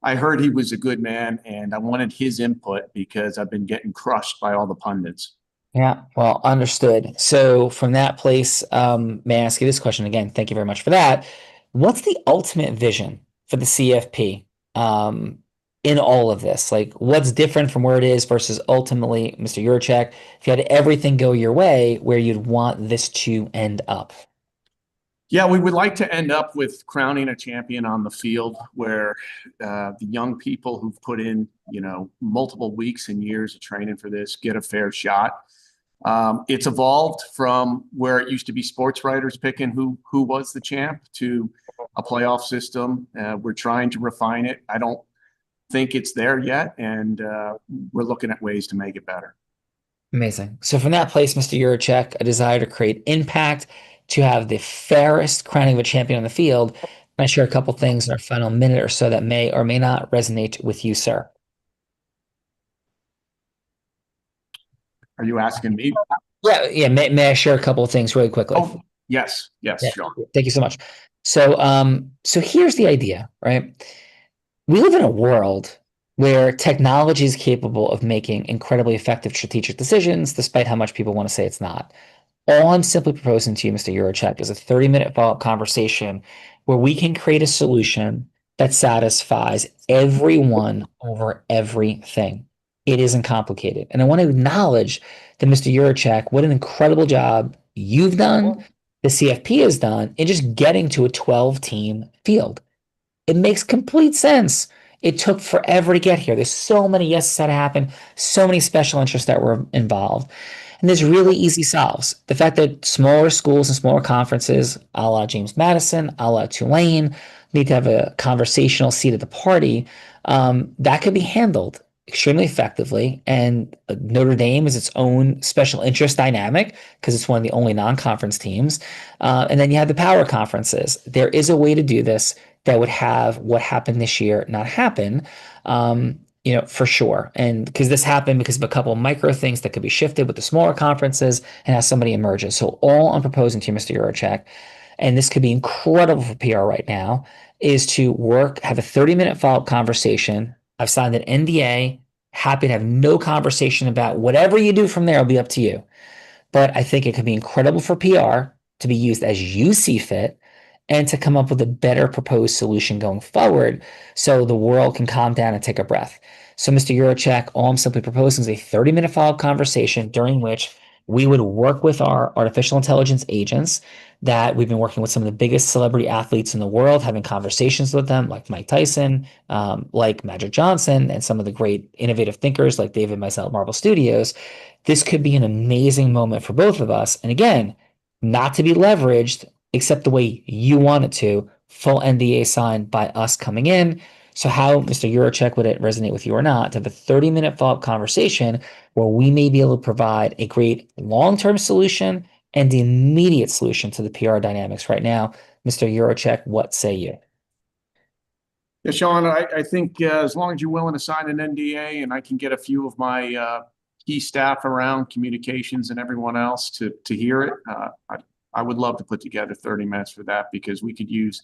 I heard he was a good man, and I wanted his input because I've been getting crushed by all the pundits. Yeah, well, understood. So from that place, may I ask you this question again? Thank you very much for that. What's the ultimate vision for the CFP in all of this? Like, what's different from where it is versus ultimately, Mr. Yurachek, if you had everything go your way, where you'd want this to end up? Yeah, we would like to end up with crowning a champion on the field where the young people who've put in, multiple weeks and years of training for this get a fair shot. It's evolved from where it used to be sports writers picking who was the champ to a playoff system. We're trying to refine it. I don't think it's there yet, and we're looking at ways to make it better. Amazing. So from that place, Mr. Yurachek, a desire to create impact, to have the fairest crowning of a champion on the field. Can I share a couple things in our final minute or so that may or may not resonate with you, sir? Are you asking me? Yeah. May I share a couple of things really quickly? Oh, yes, sure. Thank you so much. So, so here's the idea, right? We live in a world where technology is capable of making incredibly effective strategic decisions, despite how much people want to say it's not. All I'm simply proposing to you, Mr. Yurachek, is a 30-minute follow-up conversation where we can create a solution that satisfies everyone over everything. It isn't complicated. And I want to acknowledge that, Mr. Yurachek, what an incredible job you've done, the CFP has done, in just getting to a 12-team field. It makes complete sense. It took forever to get here. There's so many yeses that happened, so many special interests that were involved. And there's really easy solves. The fact that smaller schools and smaller conferences, a la James Madison, a la Tulane, need to have a conversational seat at the party, that could be handled extremely effectively. And Notre Dame is its own special interest dynamic because it's one of the only non-conference teams. And then you have the power conferences. There is a way to do this that would have what happened this year not happen, for sure. And because this happened because of a couple of micro things that could be shifted with the smaller conferences and as somebody emerges. So all I'm proposing to you, Mr. Yurachek, and this could be incredible for PR right now, is to have a 30-minute follow-up conversation. I've signed an NDA, happy to have no conversation about whatever you do from there. It'll be up to you. But I think it could be incredible for PR to be used as you see fit and to come up with a better proposed solution going forward so the world can calm down and take a breath. So, Mr. Yurachek, all I'm simply proposing is a 30-minute follow-up conversation during which we would work with our artificial intelligence agents that we've been working with some of the biggest celebrity athletes in the world, having conversations with them like Mike Tyson, like Magic Johnson, and some of the great innovative thinkers like David Maisel at Marvel Studios. This could be an amazing moment for both of us. And again, not to be leveraged except the way you want it to, full NDA signed by us coming in. So how, Mr. Yurachek, would it resonate with you or not, to have a 30-minute follow-up conversation where we may be able to provide a great long-term solution and the immediate solution to the PR dynamics right now? Mr. Yurachek, what say you? Yeah, Sean, I think as long as you're willing to sign an NDA and I can get a few of my key staff around communications and everyone else to hear it, I would love to put together 30 minutes for that because we could use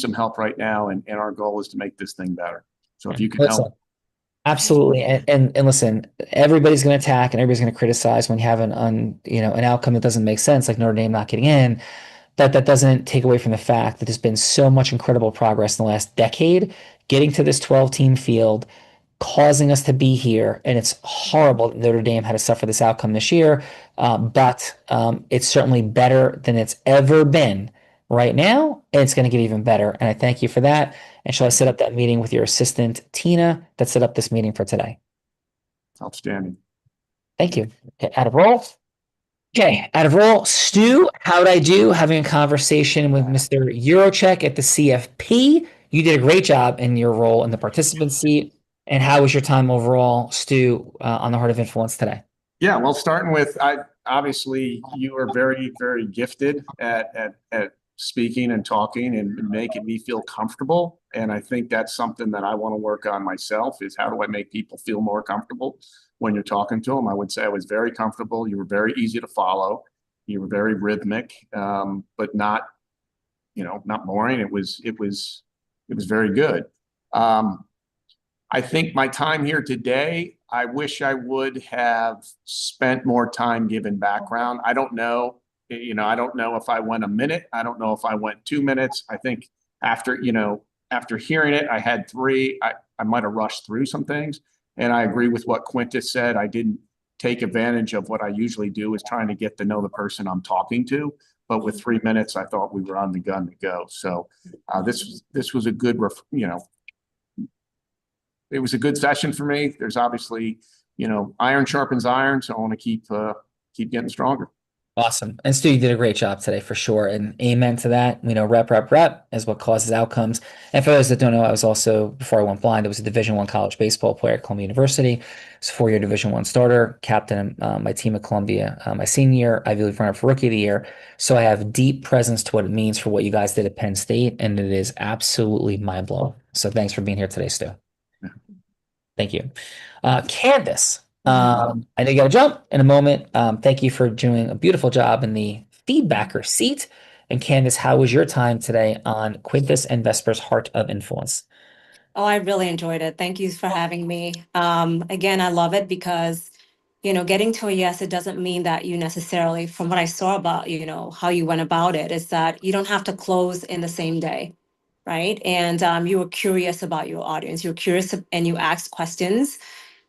some help right now, and our goal is to make this thing better. So if you could help. Absolutely. And listen, everybody's going to attack and everybody's going to criticize when you have an outcome that doesn't make sense, like Notre Dame not getting in. That doesn't take away from the fact that there's been so much incredible progress in the last decade, getting to this 12-team field, causing us to be here. And it's horrible that Notre Dame had to suffer this outcome this year. But it's certainly better than it's ever been right now. And it's going to get even better. And I thank you for that. And shall I set up that meeting with your assistant, Tina, that set up this meeting for today? Outstanding. Thank you. Okay, out of roll. Okay, out of roll. Stu, how would I do having a conversation with Mr. Yurachek at the CFP? You did a great job in your role in the participant seat. And how was your time overall, Stu, on the Heart of Influence today? Yeah, well, starting with, obviously you are very, very gifted at speaking and talking and making me feel comfortable. And I think that's something that I want to work on myself, is how do I make people feel more comfortable when you're talking to them? I would say I was very comfortable. You were very easy to follow. You were very rhythmic, but not boring. It was very good. I think my time here today, I wish I would have spent more time giving background. I don't know if I went a minute. I don't know if I went 2 minutes. I think after hearing it, I had 3. I might have rushed through some things. And I agree with what Quintus said. I didn't take advantage of what I usually do, is trying to get to know the person I'm talking to. But with 3 minutes, I thought we were on the gun to go. So this was a good, it was a good session for me. There's obviously, iron sharpens iron. So I want to keep getting stronger. Awesome. And Stu, you did a great job today for sure. And amen to that. Rep is what causes outcomes. And for those that don't know, I was also, before I went blind, I was a Division I college baseball player at Columbia University. I was a 4-year Division I starter, captain my team at Columbia my senior year, Ivy League runner-up for Rookie of the Year. So I have deep presence to what it means for what you guys did at Penn State. And it is absolutely mind-blowing. So thanks for being here today, Stu. Yeah. Thank you. Candace. I know you got to jump in a moment. Thank you for doing a beautiful job in the feedbacker seat. And Candace, how was your time today on Quintus and Vesper's Heart of Influence? Oh, I really enjoyed it. Thank you for having me. Again, I love it because, getting to a yes, it doesn't mean that you necessarily, from what I saw about, how you went about it, is that you don't have to close in the same day, right? And you were curious about your audience. You were curious and you asked questions.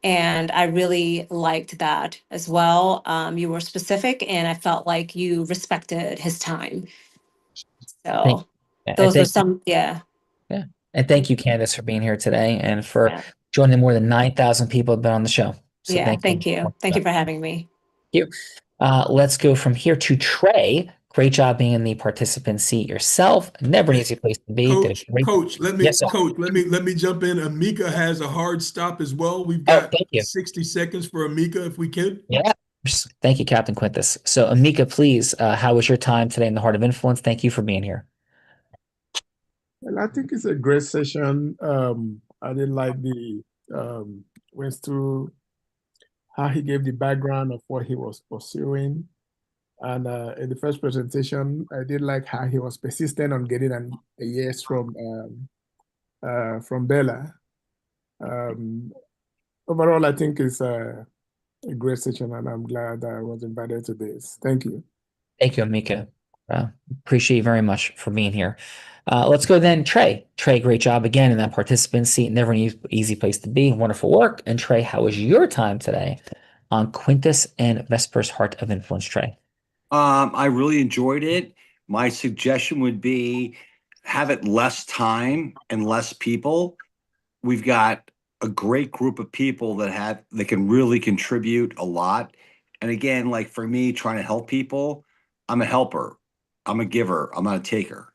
And I really liked that as well. You were specific and I felt like you respected his time. So those are some, yeah. Yeah. And thank you, Candace, for being here today and for joining more than 9,000 people who have been on the show. So thank you. Thank you for having me. you. Let's go from here to Trey. Great job being in the participant seat yourself. Never an easy place to be. Coach, let me jump in. Amika has a hard stop as well. We've got 60 seconds for Amika if we can. Yeah. Thank you, Captain Quintus. So Amika, please, how was your time today in the Heart of Influence? Thank you for being here. Well, I think it's a great session. I did like the went through how he gave the background of what he was pursuing. And in the first presentation, I did like how he was persistent on getting a yes from Bella. Overall, I think it's a great session, and I'm glad I was invited to this. Thank you. Thank you, Amika. Appreciate you very much for being here. Let's go then, Trey. Trey, great job again in that participant seat. Never an easy place to be. Wonderful work. And Trey, how was your time today on Quintus and Vesper's Heart of Influence, Trey? I really enjoyed it. My suggestion would be have it less time and less people. We've got a great group of people that can really contribute a lot. And again, like for me, trying to help people, I'm a helper. I'm a giver. I'm not a taker.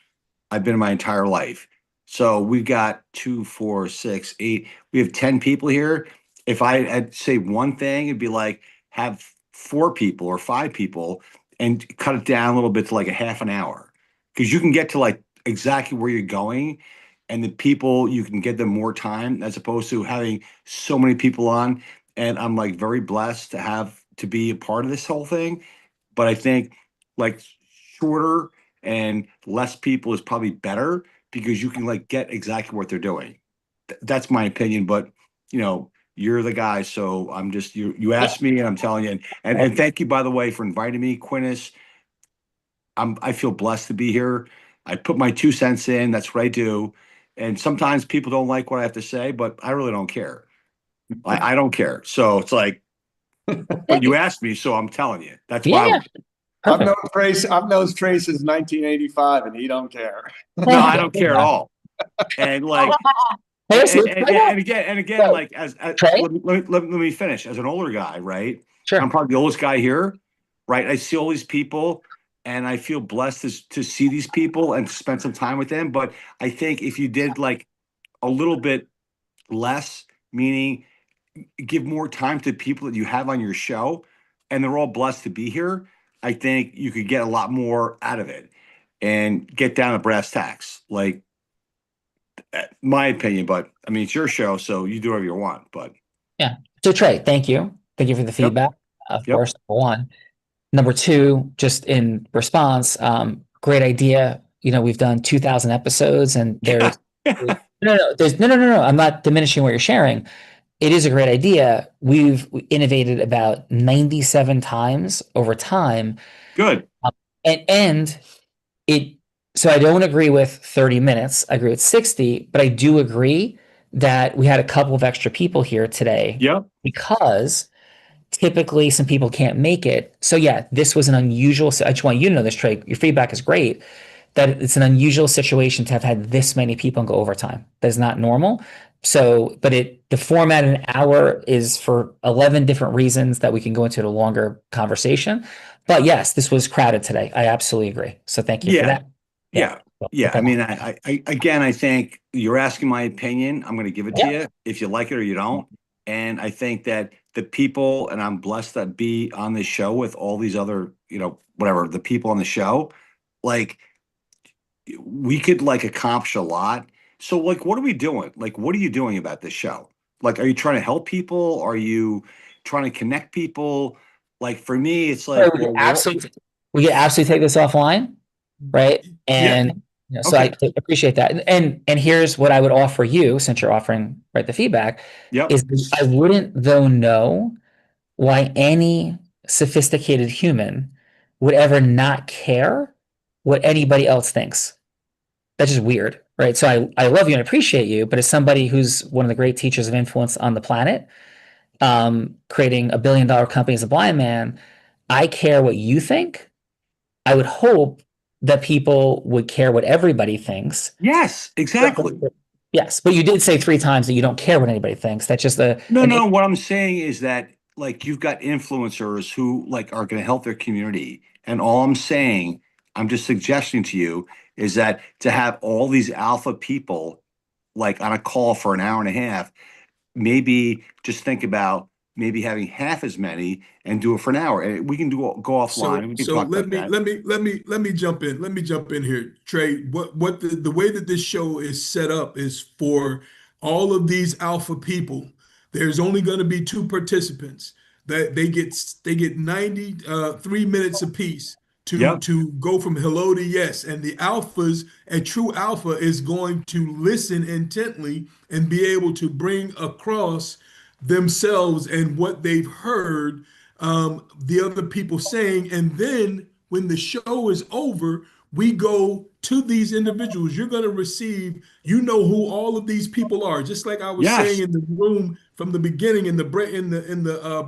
I've been my entire life. So we've got 2, 4, 6, 8. We have 10 people here. If I had to say one thing, it'd be like have 4 people or 5 people and cut it down a little bit to like a half an hour, because you can get to like exactly where you're going, and the people, you can get them more time as opposed to having so many people on. And I'm like very blessed to be a part of this whole thing. But I think like shorter and less people is probably better, because you can like get exactly what they're doing. That's my opinion, but you're the guy, so I'm just you asked me and I'm telling you. And thank you, by the way, for inviting me, Quintus. I feel blessed to be here. I put my 2 cents in. That's what I do. And sometimes people don't like what I have to say, but I really don't care. I don't care. So it's like, but you asked me, so I'm telling you. That's why I've known Trace since 1985, and he don't care. No, I don't care at all. And like, and again, like let me finish. As an older guy, right? Sure. I'm probably the oldest guy here, right? I see all these people, and I feel blessed to see these people and spend some time with them. But I think if you did like a little bit less, meaning give more time to people that you have on your show, and they're all blessed to be here, I think you could get a lot more out of it and get down to brass tacks. Like, my opinion, but I mean, it's your show, so you do whatever you want. But yeah. So Trey, thank you for the feedback. Of course, number 1. Number 2, just in response, great idea. We've done 2,000 episodes, and there's no. I'm not diminishing what you're sharing. It is a great idea. We've innovated about 97 times over time. Good. And it. So I don't agree with 30 minutes. I agree with 60, but I do agree that we had a couple of extra people here today. Yeah. Because typically some people can't make it. So yeah, this was an unusual. I just want you to know this, Trey. Your feedback is great. That it's an unusual situation to have had this many people go overtime. That is not normal. So, but the format in an hour is for 11 different reasons that we can go into a longer conversation. But yes, this was crowded today. I absolutely agree. So thank you for that. Yeah. I mean, I think you're asking my opinion. I'm going to give it to you if you like it or you don't. And I think that the people, and I'm blessed to be on this show with all these other, the people on the show, like we could like accomplish a lot. So like, what are we doing? Like, what are you doing about this show? Like, are you trying to help people? Are you trying to connect people? Like for me, it's like, we can absolutely take this offline. Right. And so I appreciate that. And here's what I would offer you, since you're offering the feedback, is I wouldn't though know why any sophisticated human would ever not care what anybody else thinks. That's just weird. Right. So I love you and appreciate you, but as somebody who's one of the great teachers of influence on the planet, creating $1 billion company as a blind man, I care what you think. I would hope that people would care what everybody thinks. Yes, exactly. Yes, but you did say 3 times that you don't care what anybody thinks. That's just No, what I'm saying is that like you've got influencers who like are going to help their community. And all I'm saying, I'm just suggesting to you is that to have all these alpha people like on a call for an hour and a half, maybe just think about maybe having half as many and do it for an hour. And we can go offline. We can So talk let about me that. let me jump in. Let me jump in here, Trey. What the way that this show is set up is for all of these alpha people. There's only going to be 2 participants that they get 93 minutes apiece to go from hello to yes. And the alphas, a true alpha is going to listen intently and be able to bring across themselves and what they've heard the other people saying. And then when the show is over, we go to these individuals. You're going to receive, you know who all of these people are. Just like I was saying in the room from the beginning, in the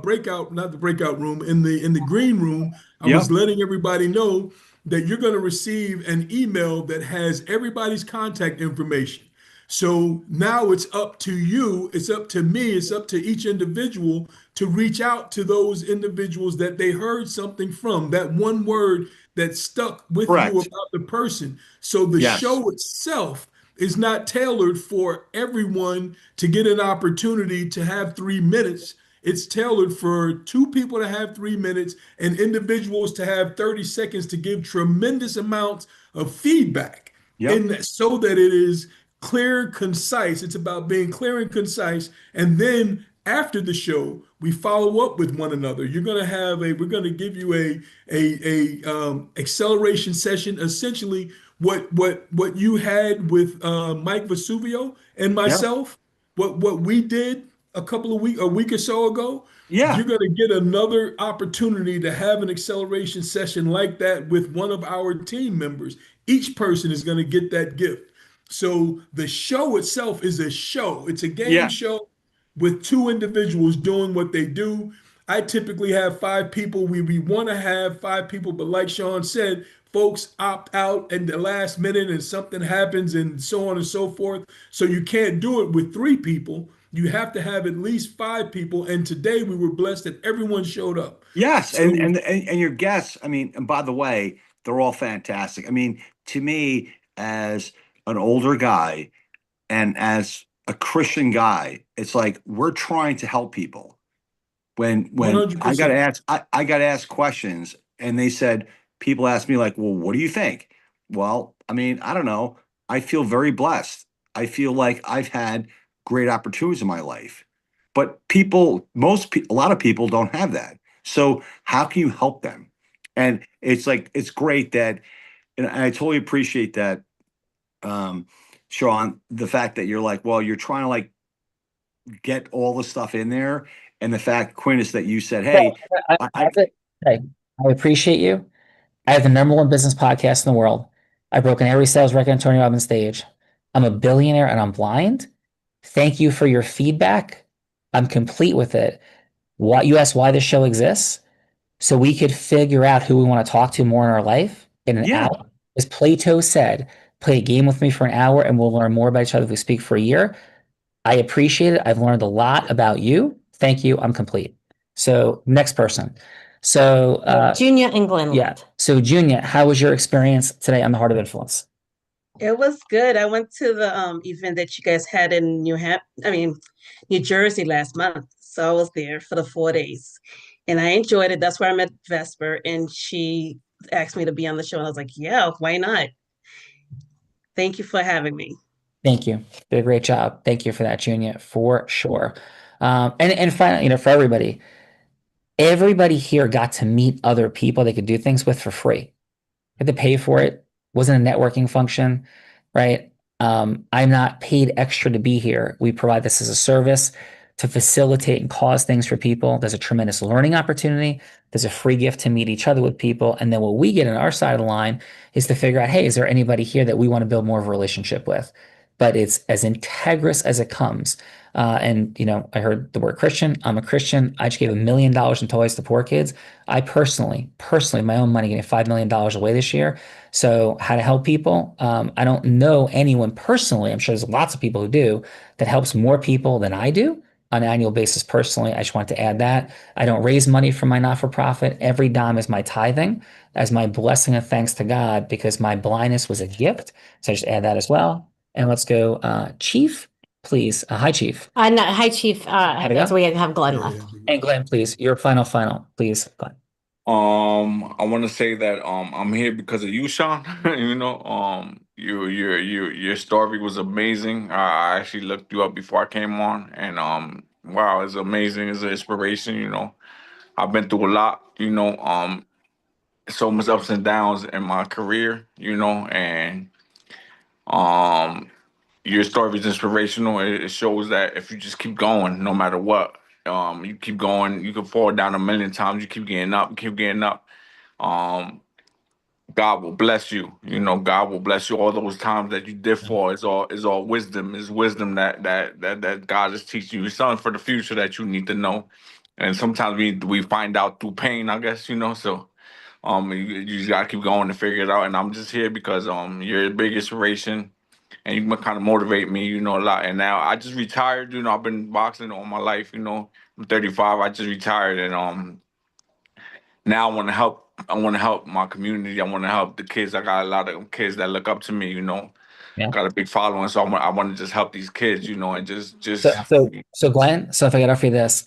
breakout, not the breakout room, in the green room, I was letting everybody know that you're going to receive an email that has everybody's contact information. So now it's up to you, it's up to me, it's up to each individual to reach out to those individuals that they heard something from, that one word that stuck with you about the person. So the show itself is not tailored for everyone to get an opportunity to have 3 minutes. It's tailored for 2 people to have 3 minutes and individuals to have 30 seconds to give tremendous amounts of feedback. And so that it is clear, concise. It's about being clear and concise. And then after the show, we follow up with one another. We're going to give you a acceleration session, essentially what you had with Mike Vesuvio and myself, what we did a week or so ago. You're going to get another opportunity to have an acceleration session like that with one of our team members. Each person is going to get that gift. So the show itself is a show. It's a game show with 2 individuals doing what they do. I typically have 5 people. We want to have 5 people, but like Sean said, folks opt out in the last minute and something happens and so on and so forth. So you can't do it with 3 people. You have to have at least 5 people. And today we were blessed that everyone showed up. Yes. So, and your guests, I mean, and by the way, they're all fantastic. I mean, to me, as an older guy and as a Christian guy, it's like we're trying to help people. When 100%. I got asked questions, and they said, people ask me like, well, what do you think? Well, I mean, I don't know. I feel very blessed. I feel like I've had great opportunities in my life, but a lot of people don't have that. So how can you help them? And it's like, it's great that, and I totally appreciate that, Sean, the fact that you're like, well, you're trying to like get all the stuff in there. And the fact, Quintus, that you said, hey, I appreciate you. I have the #1 business podcast in the world. I've broken every sales record on Tony Robbins stage. I'm a billionaire and I'm blind. Thank you for your feedback. I'm complete with it. You asked why this show exists, so we could figure out who we want to talk to more in our life in an hour. As Plato said, play a game with me for an hour and we'll learn more about each other if we speak for a year. I appreciate it. I've learned a lot about you. Thank you. I'm complete. So next person. So Junior England. Yeah. So Junior, how was your experience today on the Heart of Influence? It was good. I went to the event that you guys had in New Jersey last month. So I was there for the 4 days and I enjoyed it. That's where I met Vesper, and she asked me to be on the show. And I was like, yeah, why not? Thank you for having me. Thank you. Did a great job. Thank you for that, Junior, for sure. And finally, for everybody here got to meet other people they could do things with for free. They had to pay for it. Wasn't a networking function, right? I'm not paid extra to be here. We provide this as a service to facilitate and cause things for people. There's a tremendous learning opportunity. There's a free gift to meet each other with people. And then what we get on our side of the line is to figure out, hey, is there anybody here that we want to build more of a relationship with? But it's as integrous as it comes. And I heard the word Christian. I'm a Christian. I just gave $1 million in toys to poor kids. I personally, my own money, gave $5 million away this year. So how to help people? I don't know anyone personally. I'm sure there's lots of people who do that helps more people than I do. on an annual basis personally. I just want to add that. I don't raise money from my not-for-profit. Every dime is my tithing as my blessing and thanks to God because my blindness was a gift. So I just add that as well. And let's go, Chief, please. Hi, Chief. No, hi, Chief. How'd it So go? we have Glenn left. And Glenn, please, your final, please, Glenn. I want to say that I'm here because of you, Sean. You know, your story was amazing. I actually looked you up before I came on, and wow, it's amazing. It's an inspiration. You know, I've been through a lot. You know, so much ups and downs in my career. You know, and your story is inspirational. It shows that if you just keep going, no matter what, you keep going. You can fall down a million times. You keep getting up. Keep getting up. God will bless you. You know, God will bless you. All those times that you did fall is all wisdom. Is wisdom that God is teaching you. It's something for the future that you need to know. And sometimes we find out through pain, I guess, you know. So you just gotta keep going to figure it out. And I'm just here because you're a big inspiration and you kind of motivate me, you know, a lot. And now I just retired, you know, I've been boxing all my life, you know. I'm 35, I just retired and now I want to help. I want to help my community. I want to help the kids. I got a lot of kids that look up to me. You know, Yeah. got a big following, so I want to just help these kids. You know, and just So Glenn, so if I could offer you this,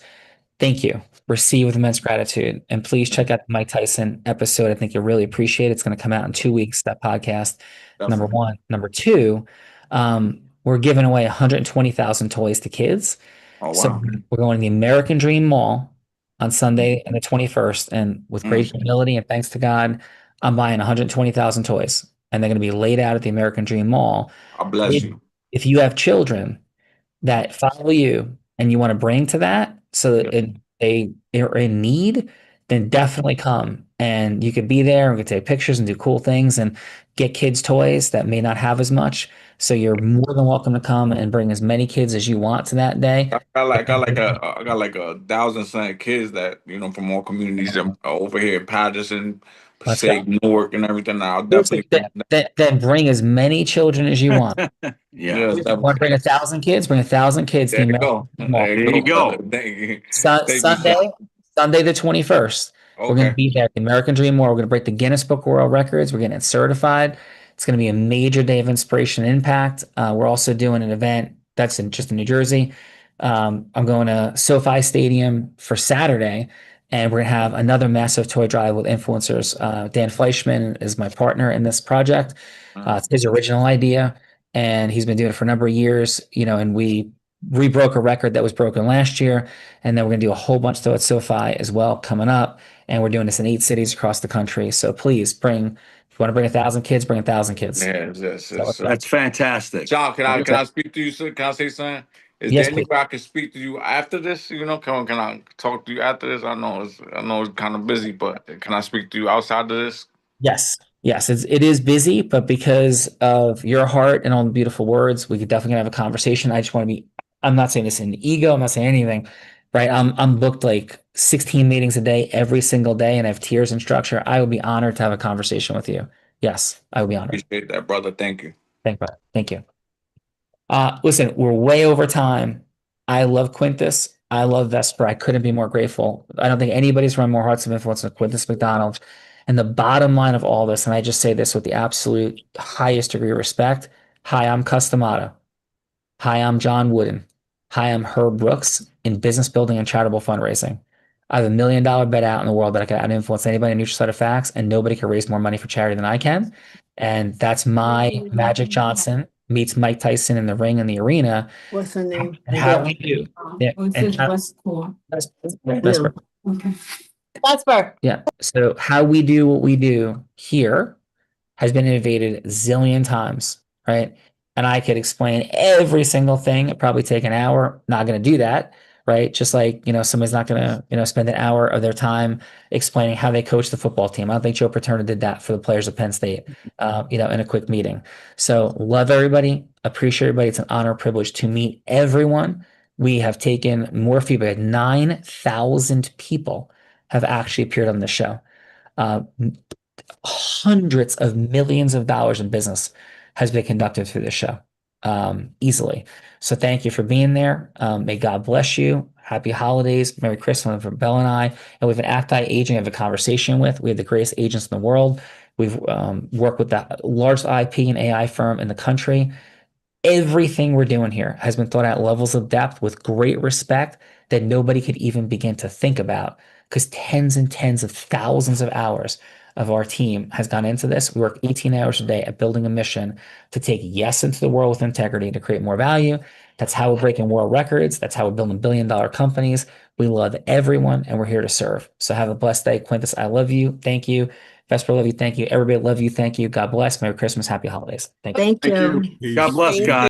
thank you. Receive with immense gratitude. And please check out the Mike Tyson episode. I think you'll really appreciate it. It's going to come out in 2 weeks, that podcast. Number Definitely. one. Number two, we're giving away 120,000 toys to kids. Oh, So wow. we're going to the American Dream Mall on Sunday and the 21st. And with great humility and thanks to God, I'm buying 120,000 toys. And they're going to be laid out at the American Dream Mall. I bless you. If you have children that follow you and you want to bring to that so that they are in need, then definitely come and you could be there and we could take pictures and do cool things and get kids toys that may not have as much. So you're more than welcome to come and bring as many kids as you want to that day. I got like 1,000 son kids that, you know, from all communities over here, Patterson, Let's Passaic, go. Newark, and everything. I'll definitely. Then bring as many children as you want. Yeah, You want to bring 1,000 kids? Bring 1,000 kids. There you go. There you go. Thank you. Thank you, Sunday, Sunday the 21st. We're going to be there at the American Dream Mall. We're going to break the Guinness Book of World Records. We're getting it certified. It's going to be a major day of inspiration and impact. We're also doing an event that's just in New Jersey. I'm going to SoFi Stadium for Saturday, and we're going to have another massive toy drive with influencers. Dan Fleischman is my partner in this project. It's his original idea, and he's been doing it for a number of years, you know, and we rebroke a record that was broken last year. And then we're going to do a whole bunch though at SoFi as well coming up. And we're doing this in 8 cities across the country. So please bring, if you want to bring 1,000 kids, bring 1,000 kids. Yes. That's fantastic. John, can I speak to you, sir? Can I say something? Is Yes, there any way I can speak to you after this? You know, can I talk to you after this? I know it's kind of busy, but can I speak to you outside of this? Yes, it is busy, but because of your heart and all the beautiful words, we could definitely have a conversation. I just want to be, I'm not saying this in ego, I'm not saying anything, right? I'm booked like 16 meetings a day, every single day, and I have tiers and structure. I would be honored to have a conversation with you. Yes, I would be honored. Appreciate that, brother. Thank you. Thank you. Listen, we're way over time. I love Quintus. I love Vesper. I couldn't be more grateful. I don't think anybody's run more Hearts of Influence than Quintus McDonald. And the bottom line of all this, and I just say this with the absolute highest degree of respect. Hi, I'm Customato. Hi, I'm John Wooden. Hi, I'm Herb Brooks in business building and charitable fundraising. I have $1 million bet out in the world that I can out-influence anybody in Neutral Side of Facts, and nobody can raise more money for charity than I can. And that's my Magic Johnson meets Mike Tyson in the ring in the arena. What's her name? And how we do. Yeah. And how, Vesper. Okay. Vesper. Yeah. So how we do what we do here has been innovated a zillion times, right? And I could explain every single thing. It'd probably take an hour. Not going to do that, right? Just like, you know, somebody's not going to, you know, spend an hour of their time explaining how they coach the football team. I don't think Joe Paterno did that for the players of Penn State, you know, in a quick meeting. So love everybody. Appreciate everybody. It's an honor, privilege to meet everyone. We have taken more feedback. 9,000 people have actually appeared on the show. Hundreds of millions of dollars in business has been conducted through this show. easily. So thank you for being there. May God bless you. Happy holidays. Merry Christmas from Belle and I. And we have an ACTI agent I have a conversation with. We have the greatest agents in the world. We've worked with the largest IP and AI firm in the country. Everything we're doing here has been thought at levels of depth with great respect that nobody could even begin to think about, because tens and tens of thousands of hours of our team has gone into this. We work 18 hours a day at building a mission to take yes into the world with integrity to create more value. That's how we're breaking world records. That's how we're building billion-dollar companies. We love everyone, and we're here to serve. So have a blessed day. Quintus, I love you. Thank you. Vesper, love you. Thank you. Everybody, love you. Thank you. God bless. Merry Christmas. Happy holidays. Thank you. Thank you. God bless, guys.